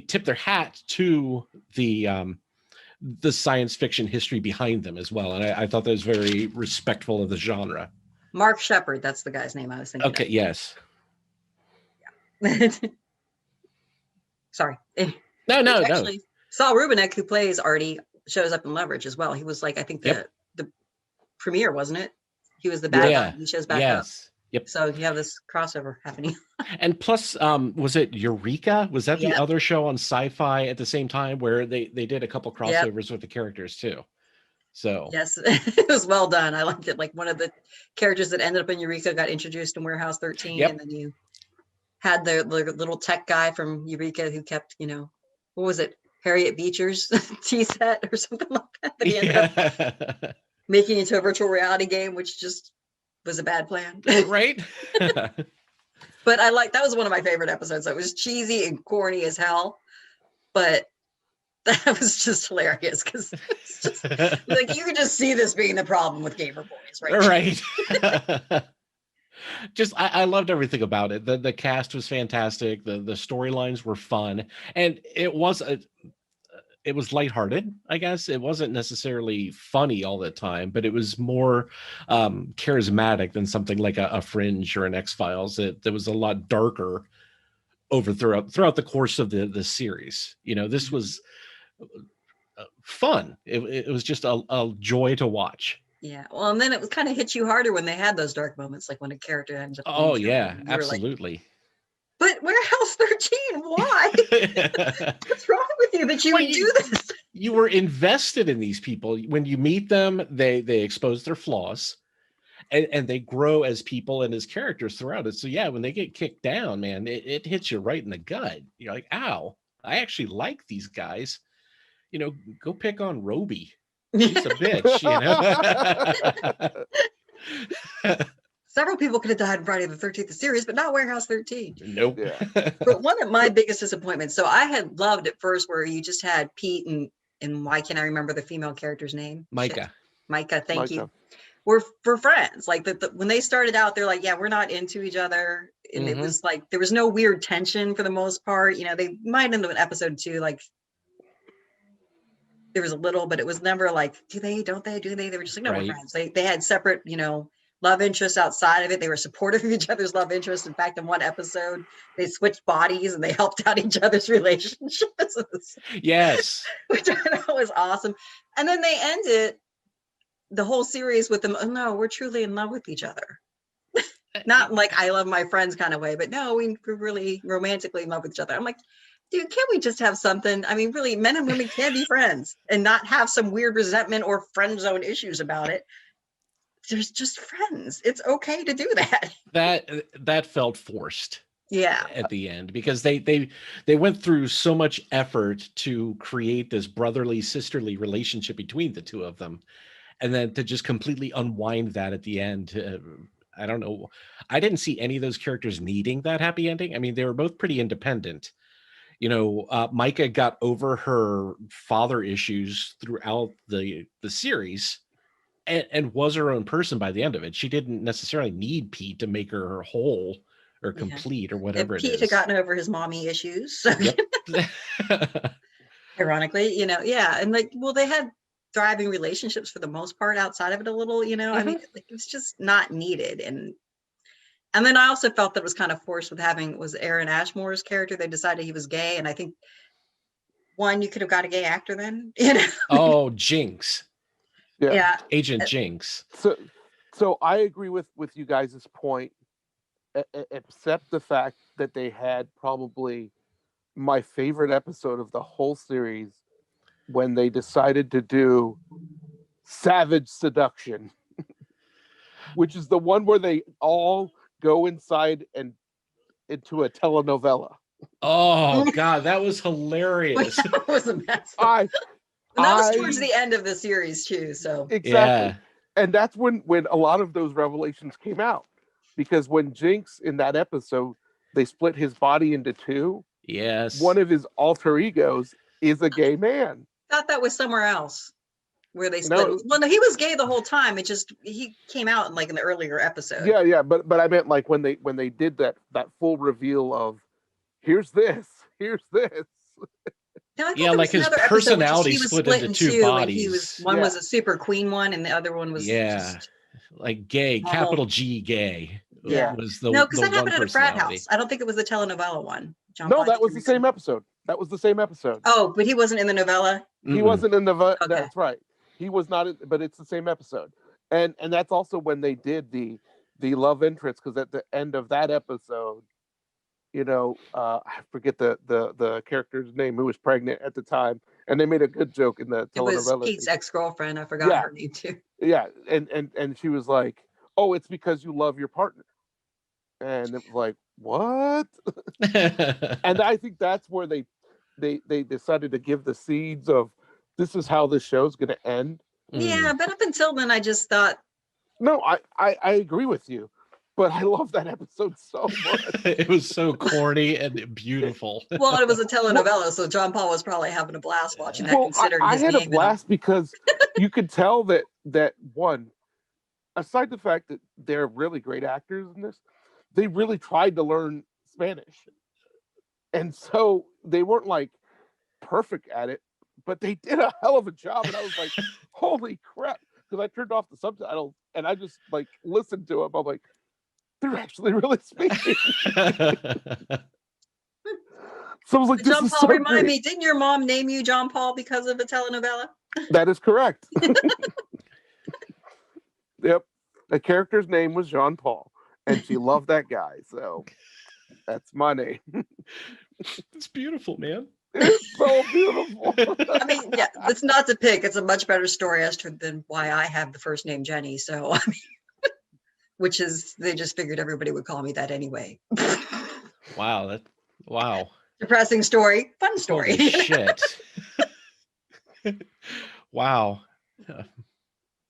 tip their hat to the science fiction history behind them as well. And I thought that was very respectful of the genre. Mark Shepard, that's the guy's name I was thinking of. Yes. Yeah. Sorry. No. Actually, Saul Rubinek, who plays Artie, shows up in Leverage as well. He was like, I think the premiere, wasn't it? He was the bad guy. He shows back up. Yep. So you have this crossover happening. And plus, was it Eureka? Was that the other show on Sci-Fi at the same time where they did a couple crossovers with the characters too? So yes, it was well done. I liked it. Like one of the characters that ended up in Eureka got introduced in Warehouse 13, and then you had the little tech guy from Eureka who kept, what was it, Harriet Beecher's tea set or something like that. That he ended up making into a virtual reality game, which just was a bad plan. Right. But that was one of my favorite episodes. It was cheesy and corny as hell, but that was just hilarious because it's just like you could just see this being the problem with gamer boys, right? Right. Just I loved everything about it. The cast was fantastic. The storylines were fun, and it was lighthearted, I guess. It wasn't necessarily funny all the time, but it was more charismatic than something like a Fringe or an X-Files. That was a lot darker throughout the course of the series. This was fun. It was just a joy to watch. Yeah. Well, and then it kind of hit you harder when they had those dark moments, like when a character ends up. Oh yeah, absolutely. But Warehouse 13, why? What's wrong with you that you would do this? You were invested in these people. When you meet them, they expose their flaws, and they grow as people and as characters throughout it. So yeah, when they get kicked down, man, it hits you right in the gut. You're like, ow, I actually like these guys. Go pick on Roby. She's a bitch, Several people could have died in Friday the 13th series, but not Warehouse 13. Nope. Yeah. But one of my biggest disappointments, so I had loved at first where you just had Pete and why can't I remember the female character's name? Micah. Micah, thank you. We're friends. Like when they started out, they're like, yeah, we're not into each other. And it was like, there was no weird tension for the most part. They might end up in episode 2, like there was a little, but it was never like, do they, don't they, do they? They were just like, no, we're Right. friends. They had separate, love interests outside of it. They were supportive of each other's love interests. In fact, in one episode, they switched bodies and they helped out each other's relationships. Yes. Which I thought was awesome. And then they ended the whole series with them, oh, no, we're truly in love with each other. Not like I love my friends kind of way, but no, we're really romantically in love with each other. I'm like, dude, can't we just have something? I mean, really, men and women can be friends and not have some weird resentment or friend zone issues about it. There's just friends. It's okay to do that. That felt forced. Yeah. At the end, because they went through so much effort to create this brotherly, sisterly relationship between the two of them, and then to just completely unwind that at the end. I don't know. I didn't see any of those characters needing that happy ending. I mean, they were both pretty independent. Micah got over her father issues throughout the series and was her own person by the end of it. She didn't necessarily need Pete to make her whole or complete or whatever it is. Pete had gotten over his mommy issues. So. Yep. Ironically, yeah. And they had thriving relationships for the most part outside of it a little, I mean, it's just not needed. And then I also felt that it was kind of forced with was Aaron Ashmore's character. They decided he was gay. And I think you could have got a gay actor then, Oh, Jinx. Yeah. Agent Jinx. So I agree with you guys' point, except the fact that they had probably my favorite episode of the whole series when they decided to do Savage Seduction, which is the one where they all go inside and into a telenovela. Oh God, that was hilarious. That was a mess. That was towards the end of the series too. So exactly, yeah. And that's when a lot of those revelations came out, because when Jinx in that episode they split his body into two. Yes. One of his alter egos is a gay man. I thought that was somewhere else where they split. No. Well, no, he was gay the whole time. It just he came out in the earlier episode. Yeah, but I meant when they did that full reveal of here's this. No, yeah, like his personality split into two bodies. One was a super queen one, and the other one was just like gay, capital G gay. Yeah, was the no, because that happened at a frat house. I don't think it was the telenovela one. No, that was the same episode. That was the same episode. Oh, but he wasn't in the novella. He wasn't in the. Okay. That's right. He was not. But it's the same episode, and that's also when they did the love interest, because at the end of that episode, I forget the character's name who was pregnant at the time, and they made a good joke in the telenovela. It was Pete's ex-girlfriend. I forgot her name too. Yeah, and she was like, "Oh, it's because you love your partner," and it was like, what? And I think that's where they decided to give the seeds of this is how this show's going to end. Yeah, but up until then, I just thought. No, I agree with you, but I love that episode so much. It was so corny and beautiful. Well, it was a telenovela, so John Paul was probably having a blast watching that. Considering I had a blast because you could tell that one, aside the fact that they're really great actors in this, they really tried to learn Spanish. And so they weren't perfect at it, but they did a hell of a job. And I was like, holy crap. Because I turned off the subtitles and I just listened to them. I'm like, they're actually really speaking. So I was like, John Paul, remind me, didn't your mom name you John Paul because of a telenovela? That is correct. Yep. The character's name was Jean Paul. And she loved that guy, so that's my name. It's beautiful, man. It's so beautiful. I mean, yeah, it's not to pick. It's a much better story as to than why I have the first name Jenny. So, I mean, which is they just figured everybody would call me that anyway. Wow, depressing story, fun story. Holy shit. Wow.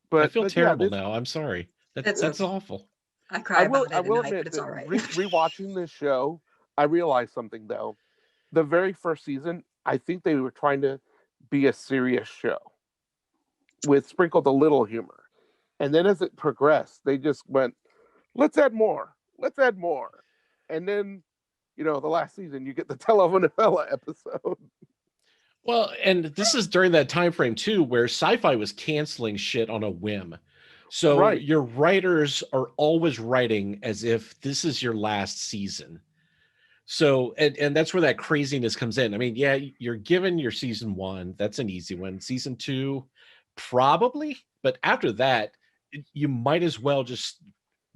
But I feel terrible now. I'm sorry. That's awful. I cry about it at night, but it's all right. Rewatching this show, I realized something though. The very first season, I think they were trying to be a serious show with sprinkled a little humor. And then as it progressed, they just went, let's add more. And then, the last season, you get the telenovela episode. Well, and this is during that time frame too, where sci-fi was canceling shit on a whim. So your writers are always writing as if this is your last season. So, and that's where that craziness comes in. I mean, yeah, you're given your season 1. That's an easy one. Season 2, probably. But after that, you might as well just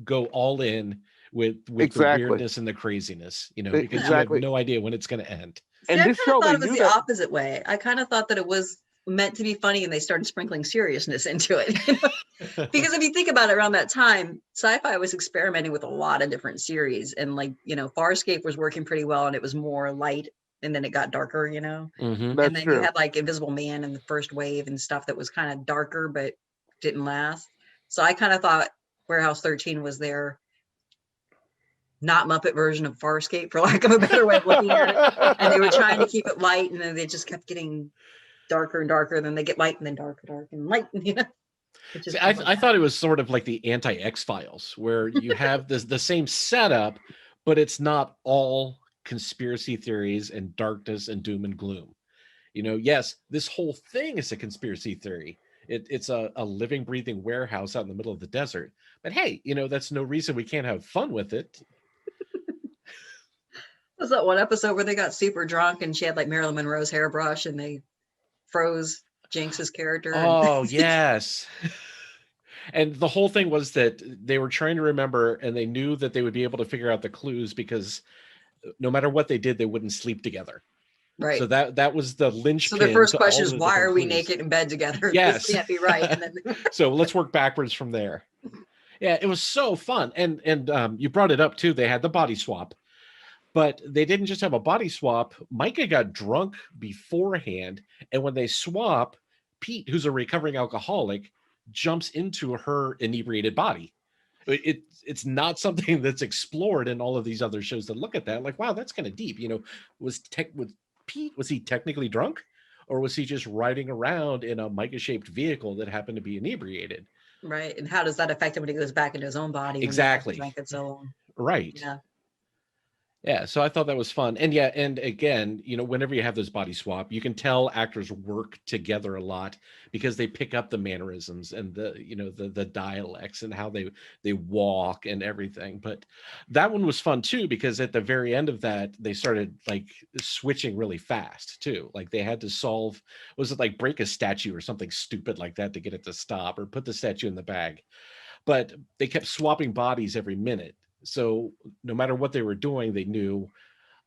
go all in with the weirdness and the craziness, you know, because you have no idea when it's going to end. See, I kind of thought it was the opposite way. I kind of thought that it was meant to be funny and they started sprinkling seriousness into it. You know? Because if you think about it, around that time, sci-fi was experimenting with a lot of different series. And like, you know, Farscape was working pretty well and it was more light and then it got darker, you know? Mm-hmm. And then you had like Invisible Man and the first wave and stuff that was kind of darker but didn't last. So I kind of thought Warehouse 13 was their not Muppet version of Farscape, for lack of a better way of looking at it. And they were trying to keep it light, and then they just kept getting darker and darker. And then they get light, and then dark and light. You know. See, I thought it was sort of like the anti-X-Files, where you have the same setup, but it's not all conspiracy theories and darkness and doom and gloom. You know, yes, this whole thing is a conspiracy theory. It's a living, breathing warehouse out in the middle of the desert. But hey, you know, that's no reason we can't have fun with it. Was that one episode where they got super drunk and she had like Marilyn Monroe's hairbrush and they froze Jinx's character? Oh, yes. And the whole thing was that they were trying to remember and they knew that they would be able to figure out the clues because no matter what they did, they wouldn't sleep together. Right. So that was the linchpin. So the first question is, why are we naked in bed together? Yes. This can't be right. And then so let's work backwards from there. Yeah, it was so fun. And you brought it up too. They had the body swap. But they didn't just have a body swap. Micah got drunk beforehand. And when they swap, Pete, who's a recovering alcoholic, jumps into her inebriated body. It's not something that's explored in all of these other shows that look at that. Like, wow, that's kind of deep. You know, was Pete, was he technically drunk? Or was he just riding around in a Micah-shaped vehicle that happened to be inebriated? Right. And how does that affect him when he goes back into his own body? Exactly. Drank it so long? Right. Yeah. Yeah, so I thought that was fun. And yeah, and again, you know, whenever you have those body swap, you can tell actors work together a lot because they pick up the mannerisms and the, you know, the dialects and how they walk and everything. But that one was fun too, because at the very end of that, they started like switching really fast too. Like they had to solve, was it like break a statue or something stupid like that to get it to stop or put the statue in the bag. But they kept swapping bodies every minute. So no matter what they were doing, they knew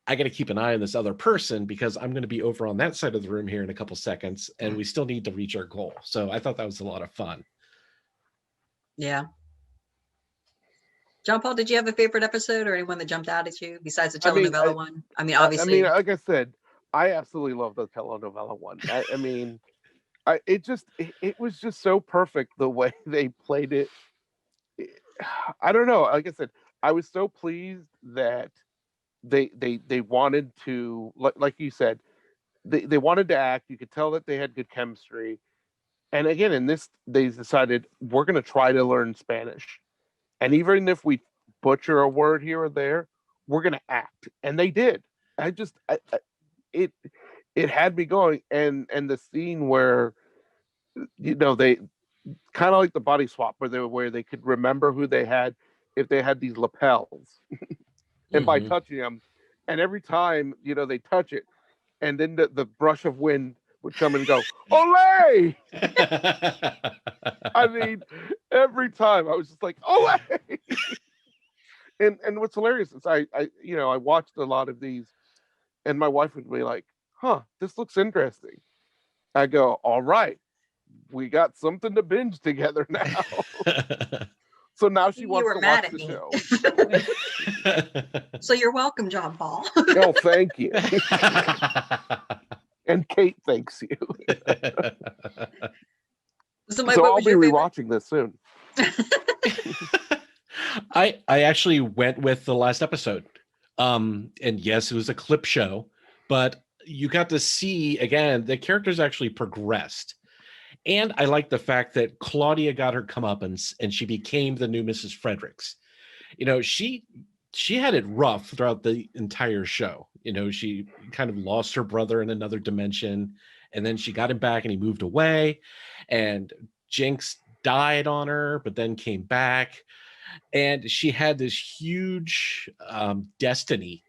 I got to keep an eye on this other person because I'm going to be over on that side of the room here in a couple seconds and we still need to reach our goal. So I thought that was a lot of fun. Yeah. John Paul, did you have a favorite episode or anyone that jumped out at you besides the telenovela one? I mean, obviously. Like I said, I absolutely love the telenovela one. It was just so perfect the way they played it. I don't know. Like I said, I was so pleased that they wanted to, like you said, they wanted to act. You could tell that they had good chemistry. And again, in this, they decided we're going to try to learn Spanish. And even if we butcher a word here or there, we're going to act. And they did. It had me going. And the scene where, you know, they kind of like the body swap where they could remember who they had if they had these lapels and by touching them, and every time, you know, they touch it and then the brush of wind would come and go, Olay! I mean, every time I was just like, Olay! and what's hilarious is I watched a lot of these and my wife would be like, huh, this looks interesting. I go, all right, we got something to binge together now. So now she wants to watch the show. So you're welcome, John Paul. Oh, thank you. And Kate thanks you. So I'll be rewatching this soon. I actually went with the last episode. And yes, it was a clip show, but you got to see, again, the characters actually progressed. And I like the fact that Claudia got her comeuppance and she became the new Mrs. Fredericks. You know, she she had it rough throughout the entire show. You know, she kind of lost her brother in another dimension, and then she got him back and he moved away, and Jinx died on her, but then came back. And she had this huge destiny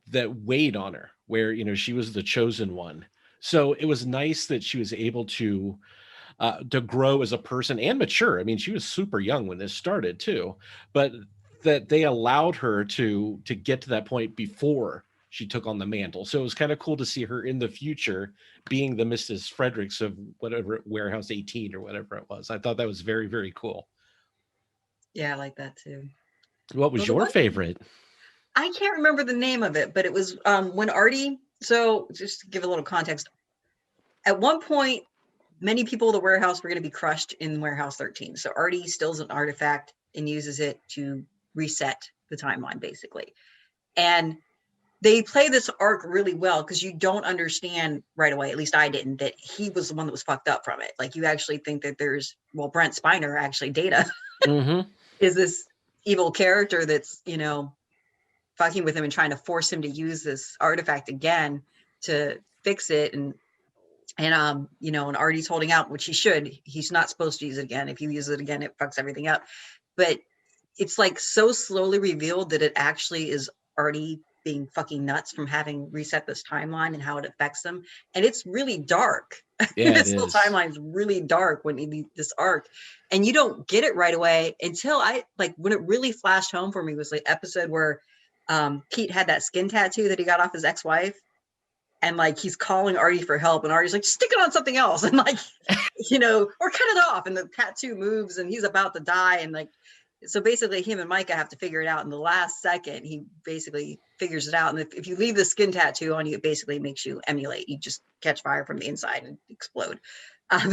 that weighed on her, where, you know, she was the chosen one. So it was nice that she was able to grow as a person and mature. I mean, she was super young when this started too, but that they allowed her to get to that point before she took on the mantle. So it was kind of cool to see her in the future being the Mrs. Fredericks of whatever, Warehouse 18 or whatever it was. I thought that was very, very cool. Yeah, I like that too. What was your favorite? I can't remember the name of it, but it was when Artie, so just to give a little context, at one point, many people in the warehouse were going to be crushed in Warehouse 13. So Artie steals an artifact and uses it to reset the timeline, basically. And they play this arc really well because you don't understand right away, at least I didn't, that he was the one that was fucked up from it. Like, you actually think that there's, well, Brent Spiner, actually Data, is this evil character that's, you know, fucking with him and trying to force him to use this artifact again to fix it. And you know, and Artie's holding out, which he should. He's not supposed to use it again. If he uses it again, it fucks everything up. But it's like so slowly revealed that it actually is Artie being fucking nuts from having reset this timeline and how it affects them. And it's really dark. Yeah, this whole timeline is really dark when you need this arc. And you don't get it right away until when it really flashed home for me was the episode where Pete had that skin tattoo that he got off his ex-wife. And like, he's calling Artie for help, and Artie's like, stick it on something else. And like, you know, or cut it off. And the tattoo moves and he's about to die. And like, so basically him and Micah have to figure it out. In the last second, he basically figures it out. And if you leave the skin tattoo on you, it basically makes you emulate. You just catch fire from the inside and explode. I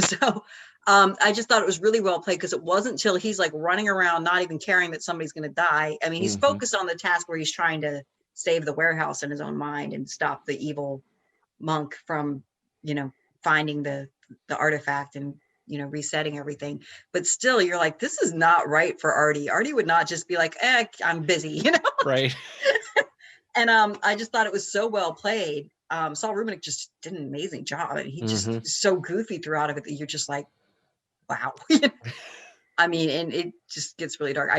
just thought it was really well played because it wasn't until he's like running around, not even caring that somebody's going to die. I mean, he's focused on the task where he's trying to save the warehouse in his own mind and stop the evil monk from, you know, finding the artifact and, you know, resetting everything. But still, you're like, this is not right for Artie. Artie would not just be like, I'm busy, you know? Right. And I just thought it was so well played. Saul Rubinek just did an amazing job. I mean, he just is so goofy throughout of it that you're just like, wow. I mean, and it just gets really dark.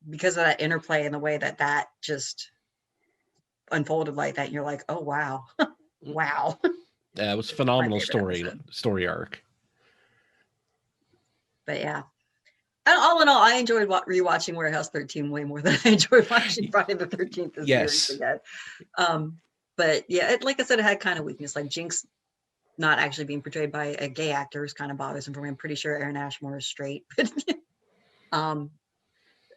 Because of that interplay and the way that just unfolded like that, you're like, oh, wow. Wow. Yeah, it was a phenomenal story arc. But yeah. And all in all, I enjoyed rewatching Warehouse 13 way more than I enjoyed watching Friday the 13th this series again. But yeah, like I said, it had kind of weakness. Like Jinx not actually being portrayed by a gay actor is kind of bothersome for me. I'm pretty sure Aaron Ashmore is straight. And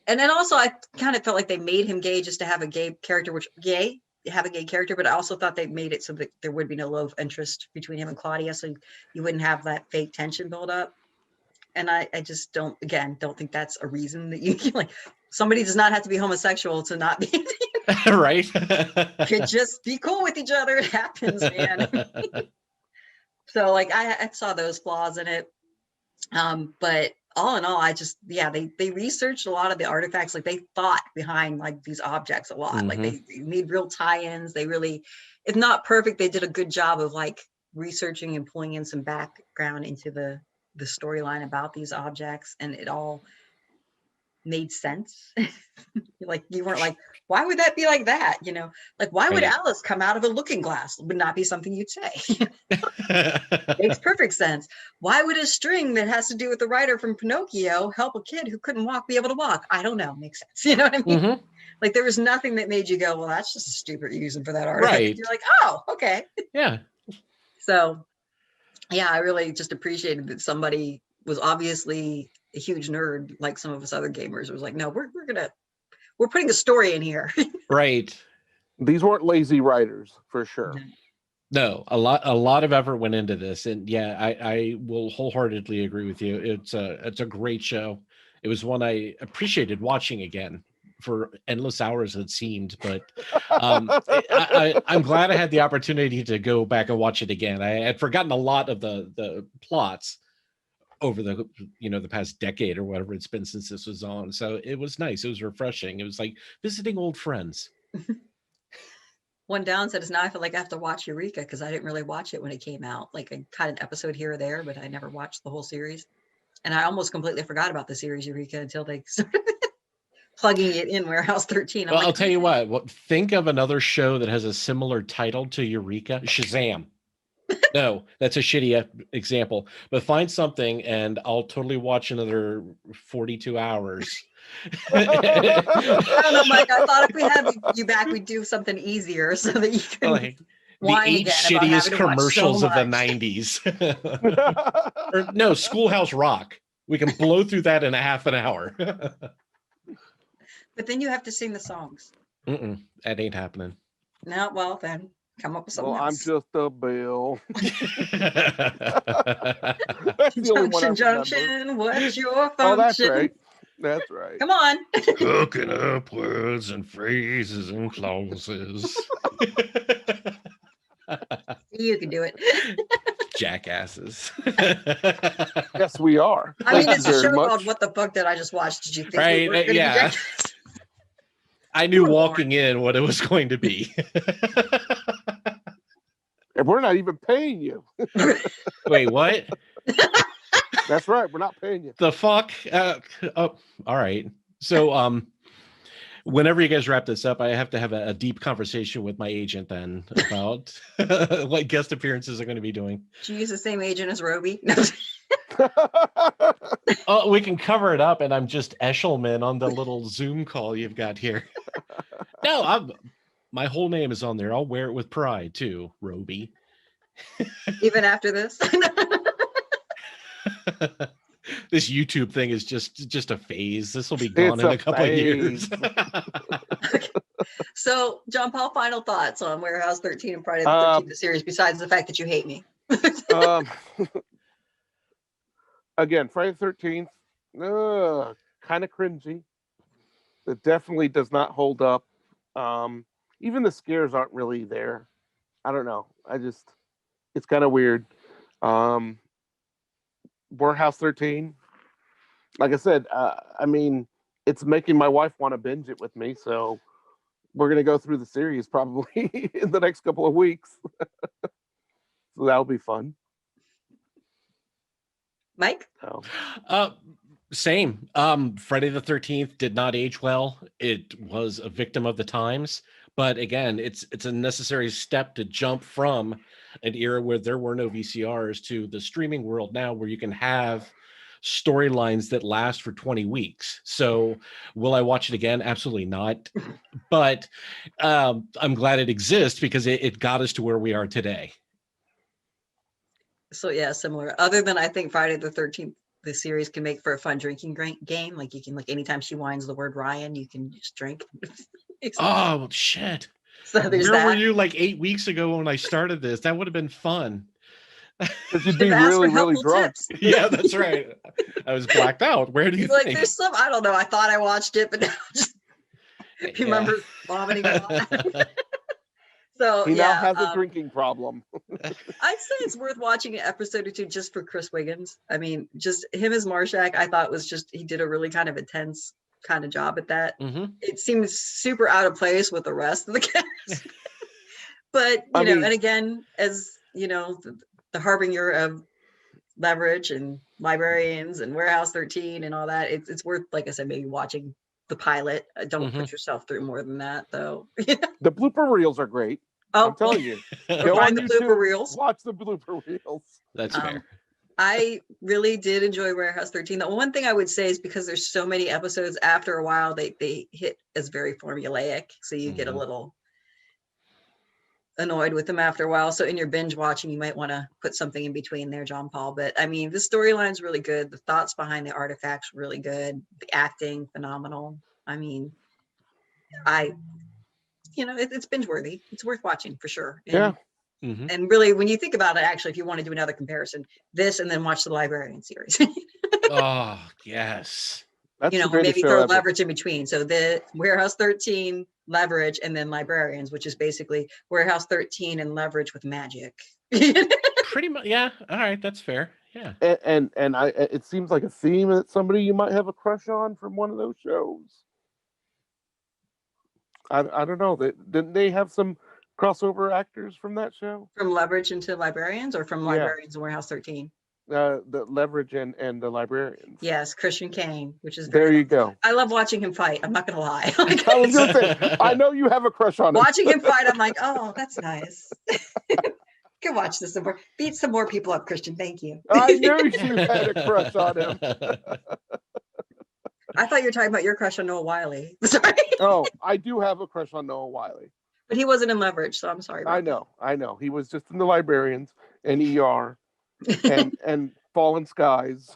then also I kind of felt like they made him gay just to have a gay character, but I also thought they made it so that there would be no love interest between him and Claudia, so you wouldn't have that fake tension build up. And I just don't think that's a reason that you like, somebody does not have to be homosexual to not be right. Could just be cool with each other. It happens, man. So like I saw those flaws in it. But all in all, they researched a lot of the artifacts. Like they thought behind like these objects a lot. Like they made real tie-ins. They really, if not perfect, they did a good job of like researching and pulling in some background into the storyline about these objects, and it all made sense. Like you weren't like, why would that be like that? You know, like why would Alice come out of a looking glass? Would not be something you'd say. Makes perfect sense. Why would a string that has to do with the writer from Pinocchio help a kid who couldn't walk be able to walk? I don't know. Makes sense. You know what I mean? Like there was nothing that made you go, well, that's just a stupid reason for that artifact. Right. You're like, oh, okay. Yeah. So yeah, I really just appreciated that somebody was obviously a huge nerd, like some of us other gamers. It was like, no, we're putting a story in here. Right. These weren't lazy writers, for sure. No, a lot of effort went into this, and yeah, I will wholeheartedly agree with you. It's a great show. It was one I appreciated watching again for endless hours, it seemed, but I'm glad I had the opportunity to go back and watch it again. I had forgotten a lot of the plots over the the past decade or whatever it's been since this was on. So it was nice. It was refreshing. It was like visiting old friends. One downside is now I feel like I have to watch Eureka because I didn't really watch it when it came out. Like I caught an episode here or there, but I never watched the whole series. And I almost completely forgot about the series Eureka until they started plugging it in Warehouse 13. Well, I'll tell you what. Think of another show that has a similar title to Eureka. Shazam. No, that's a shitty example. But find something, and I'll totally watch another 42 hours. I don't know, Mike. I thought if we had you back, we'd do something easier so that you can the 8 shittiest commercials of the 90s. Or, no, Schoolhouse Rock. We can blow through that in a half an hour. But then you have to sing the songs. That ain't happening. No, well then. Come up with something else. I'm just a bill. Junction, what's your function? Oh, that's right. That's right. Come on. Hooking up words and phrases and clauses. You can do it. Jackasses. Yes, we are. I mean, it's a show called What the Fuck Did I Just Watch? Did you think we were gonna yeah. I knew walking in what it was going to be. And we're not even paying you. Wait, what? That's right. We're not paying you. The fuck? All right. So, whenever you guys wrap this up, I have to have a deep conversation with my agent then about what guest appearances are going to be doing. Did you use the same agent as Roby? Oh, we can cover it up, and I'm just Eshelman on the little Zoom call you've got here. No, my whole name is on there. I'll wear it with pride too, Roby. Even after this? This YouTube thing is just a phase. This will be gone in a couple of years. So, John Paul, final thoughts on Warehouse 13 and Friday the 13th, the series, besides the fact that you hate me. Again, Friday the 13th, kind of cringy. It definitely does not hold up. Even the scares aren't really there. I don't know. It's kind of weird. Warehouse 13, like I said, I mean, it's making my wife want to binge it with me, so we're going to go through the series probably in the next couple of weeks. So that'll be fun. Mike? Same. Friday the 13th did not age well. It was a victim of the times. But again, it's a necessary step to jump from an era where there were no VCRs to the streaming world now where you can have storylines that last for 20 weeks. So will I watch it again? Absolutely not. But I'm glad it exists because it got us to where we are today. So yeah, similar. Other than I think Friday the 13th, the series can make for a fun drinking game. Like you can, like anytime she whines the word Ryan, you can just drink. Oh shit! So where were you like 8 weeks ago when I started this? That would have been fun. Because you'd be really, really drunk. Yeah, that's right. I was blacked out. Where do you think? Like there's some, I don't know. I thought I watched it, but now I just remember vomiting a lot. So he now has a drinking problem. I'd say it's worth watching an episode or two just for Chris Wiggins. I mean, just him as Marshak, I thought was just, he did a really kind of intense kind of job at that. Mm-hmm. It seems super out of place with the rest of the cast. But, you know, and again, as you know, the harbinger of Leverage and Librarians and Warehouse 13 and all that, it's worth, like I said, maybe watching the pilot. Don't put yourself through more than that, though. The blooper reels are great. I'm telling you. Go find the blooper reels. Watch the blooper reels. That's fair. I really did enjoy Warehouse 13. The one thing I would say is because there's so many episodes, after a while they hit as very formulaic, so you get a little annoyed with them after a while. So in your binge watching, you might want to put something in between there, John Paul. But I mean, the storyline's really good. The thoughts behind the artifacts really good. The acting phenomenal. I mean, it's binge worthy. It's worth watching for sure. And, and really, when you think about it, actually, if you want to do another comparison, this and then watch the Librarian series. Oh yes. That's maybe throw Leverage in between. So the Warehouse 13, Leverage, and then Librarians, which is basically Warehouse 13 and Leverage with magic. Pretty much, yeah. All right, that's fair. Yeah. And it seems like a theme that somebody you might have a crush on from one of those shows. I don't know. Didn't they have some crossover actors from that show? From Leverage into Librarians, or from Librarians and Warehouse 13? The Leverage and the Librarians. Yes, Christian Kane, which is there you go. I love watching him fight. I'm not gonna lie. I was gonna say, I know you have a crush on him. Watching him fight, I'm like, oh, that's nice. Can watch this some more. Beat some more people up, Christian. Thank you. I knew you had a crush on him. I thought you were talking about your crush on Noah Wiley. Sorry. Oh, I do have a crush on Noah Wiley. But he wasn't in Leverage, so I'm sorry. I know. He was just in the Librarians and ER and Fallen Skies.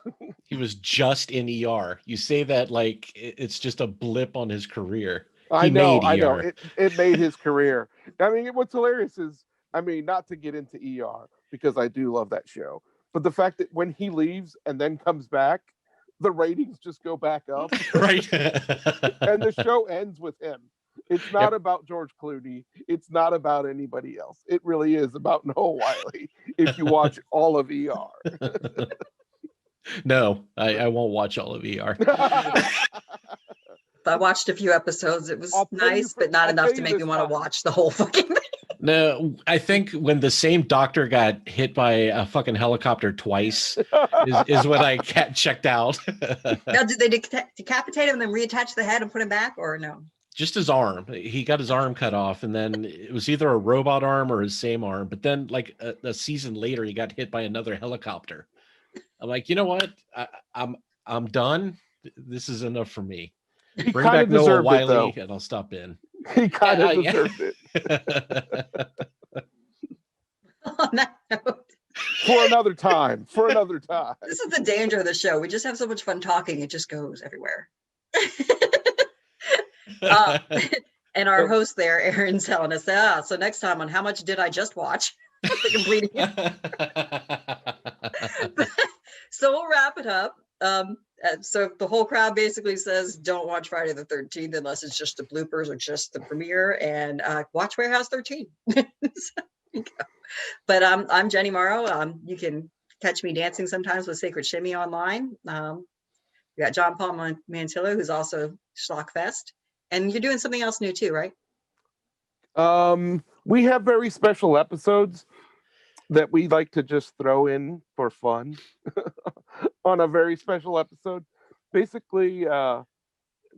He was just in ER. You say that like it's just a blip on his career. I know. It made his career. I mean, what's hilarious is, not to get into ER, because I do love that show, but the fact that when he leaves and then comes back, the ratings just go back up. Right. And the show ends with him. It's not about George Clooney. It's not about anybody else. It really is about Noah Wiley, if you watch all of ER. No, I won't watch all of ER. I watched a few episodes. It was nice, but not enough to make me want to watch the whole fucking thing. No, I think when the same doctor got hit by a fucking helicopter twice is when I checked out. Now, did they decapitate him and then reattach the head and put him back, or no? Just his arm. He got his arm cut off, and then it was either a robot arm or his same arm. But then, like a season later, he got hit by another helicopter. I'm like, you know what? I'm done. This is enough for me. Bring back Noah Wiley, and I'll stop in. He kind of deserved it. On that note, for another time. This is the danger of the show. We just have so much fun talking. It just goes everywhere. And our host there, Aaron's telling us, so next time on How Much Did I Just Watch? So we'll wrap it up. So the whole crowd basically says, don't watch Friday the 13th unless it's just the bloopers or just the premiere, and watch Warehouse 13. But I'm Jenny Morrow. You can catch me dancing sometimes with Sacred Shimmy online. We got John Paul Mantillo, who's also Schlockfest. And you're doing something else new too, right? We have very special episodes that we like to just throw in for fun on a very special episode. Basically,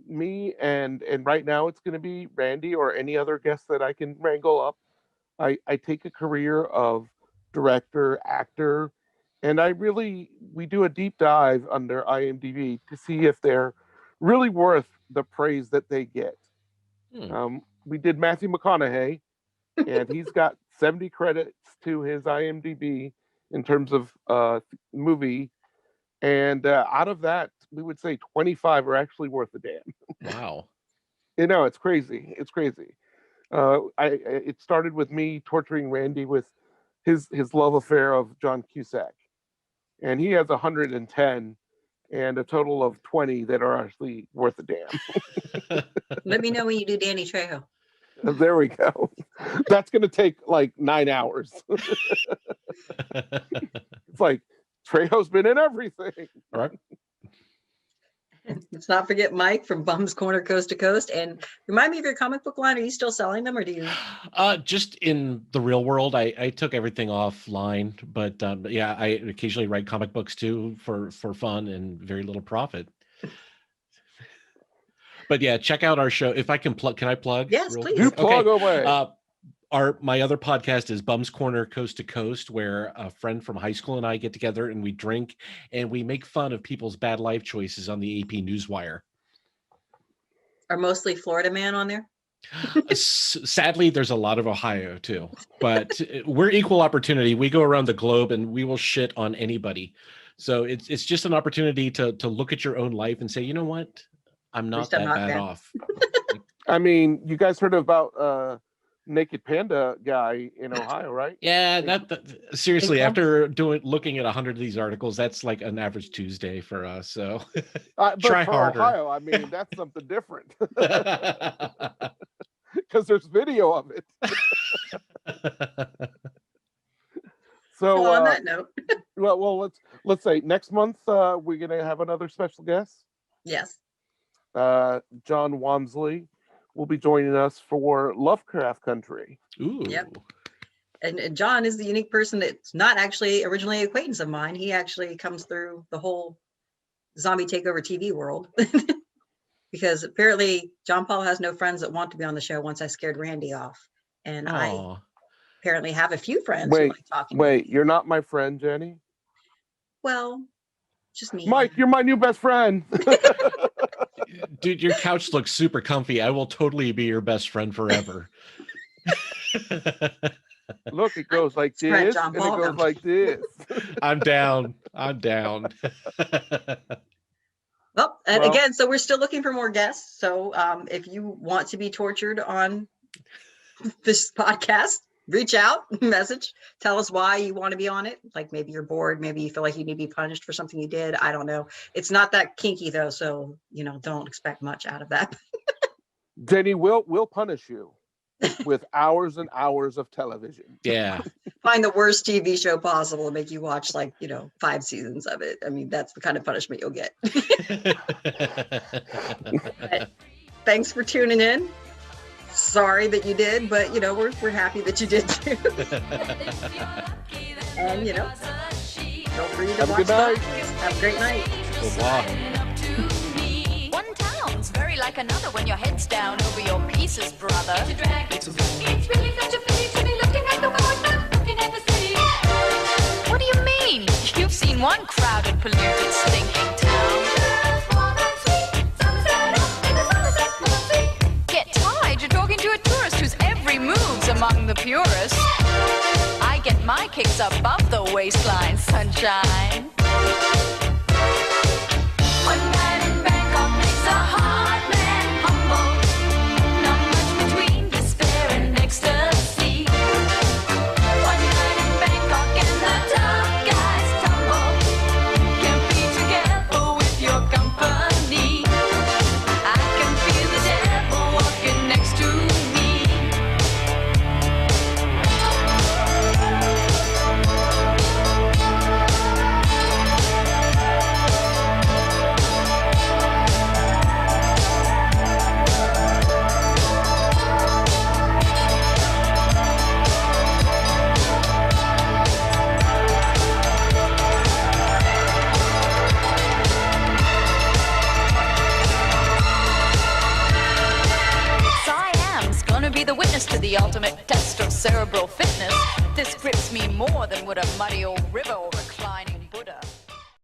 me and right now it's going to be Randy or any other guest that I can wrangle up. I take a career of director, actor, and we do a deep dive under IMDb to see if they're really worth the praise that they get. We did Matthew McConaughey, and he's got 70 credits to his IMDb in terms of movie, and out of that, we would say 25 are actually worth a damn. Wow. It's crazy. It started with me torturing Randy with his love affair of John Cusack, and he has 110 and a total of 20 that are actually worth a damn. Let me know when you do Danny Trejo. There we go. That's going to take like 9 hours. It's like Trejo's been in everything. All right. Let's not forget Mike from Bum's Corner Coast to Coast. And remind me of your comic book line. Are you still selling them, or do you? Just in the real world, I took everything offline. But yeah, I occasionally write comic books too for fun and very little profit. But yeah, check out our show. If I can plug, can I plug? Yes, please. You plug away. My other podcast is Bum's Corner Coast to Coast, where a friend from high school and I get together and we drink and we make fun of people's bad life choices on the AP Newswire. Are mostly Florida man on there? Sadly, there's a lot of Ohio too, but we're equal opportunity. We go around the globe and we will shit on anybody. So it's just an opportunity to look at your own life and say, you know what? I'm not that bad off. I mean, you guys heard about Naked Panda guy in Ohio, right? Yeah, seriously, after looking at 100 of these articles, that's like an average Tuesday for us. So try harder. Ohio, I mean, that's something different because there's video of it. So well, on that note, well, let's say next month we're gonna have another special guest. yes. John Walmsley will be joining us for Lovecraft Country. Ooh. Yep. And John is the unique person that's not actually originally an acquaintance of mine. He actually comes through the whole zombie takeover TV world. Because apparently John Paul has no friends that want to be on the show once I scared Randy off. And I apparently have a few friends who like talking. Wait, you're not my friend, Jenny? Well, just me. Mike, you're my new best friend. Dude, your couch looks super comfy. I will totally be your best friend forever. Look, it goes like this, and it goes like this. I'm down. Well, again, so we're still looking for more guests. So if you want to be tortured on this podcast, reach out, message, tell us why you want to be on it. Like maybe you're bored, maybe you feel like you need to be punished for something you did. I don't know. It's not that kinky though, so don't expect much out of that. Jenny, we'll punish you with hours and hours of television. Yeah. Find the worst TV show possible and make you watch 5 seasons of it. I mean, that's the kind of punishment you'll get. Thanks for tuning in. Sorry that you did, but we're happy that you did too. And feel free to watch those. Have a great night. One town's very like another when your head's down over your pieces, brother. It's really such a pity to be looking at the world, not looking at the city. What do you mean? You've seen one crowded, polluted, stinking town. Get tired, you're talking to a tourist whose every move's among the purest. I get my kicks above the waistline, sunshine. One night in Bangkok makes a hard man humble. Not much between despair and ecstasy. One night in Bangkok and the tough guys tumble. Can't be together with your company. I can feel the devil walking next to me. Be the witness to the ultimate test of cerebral fitness. This grips me more than would a muddy old river or a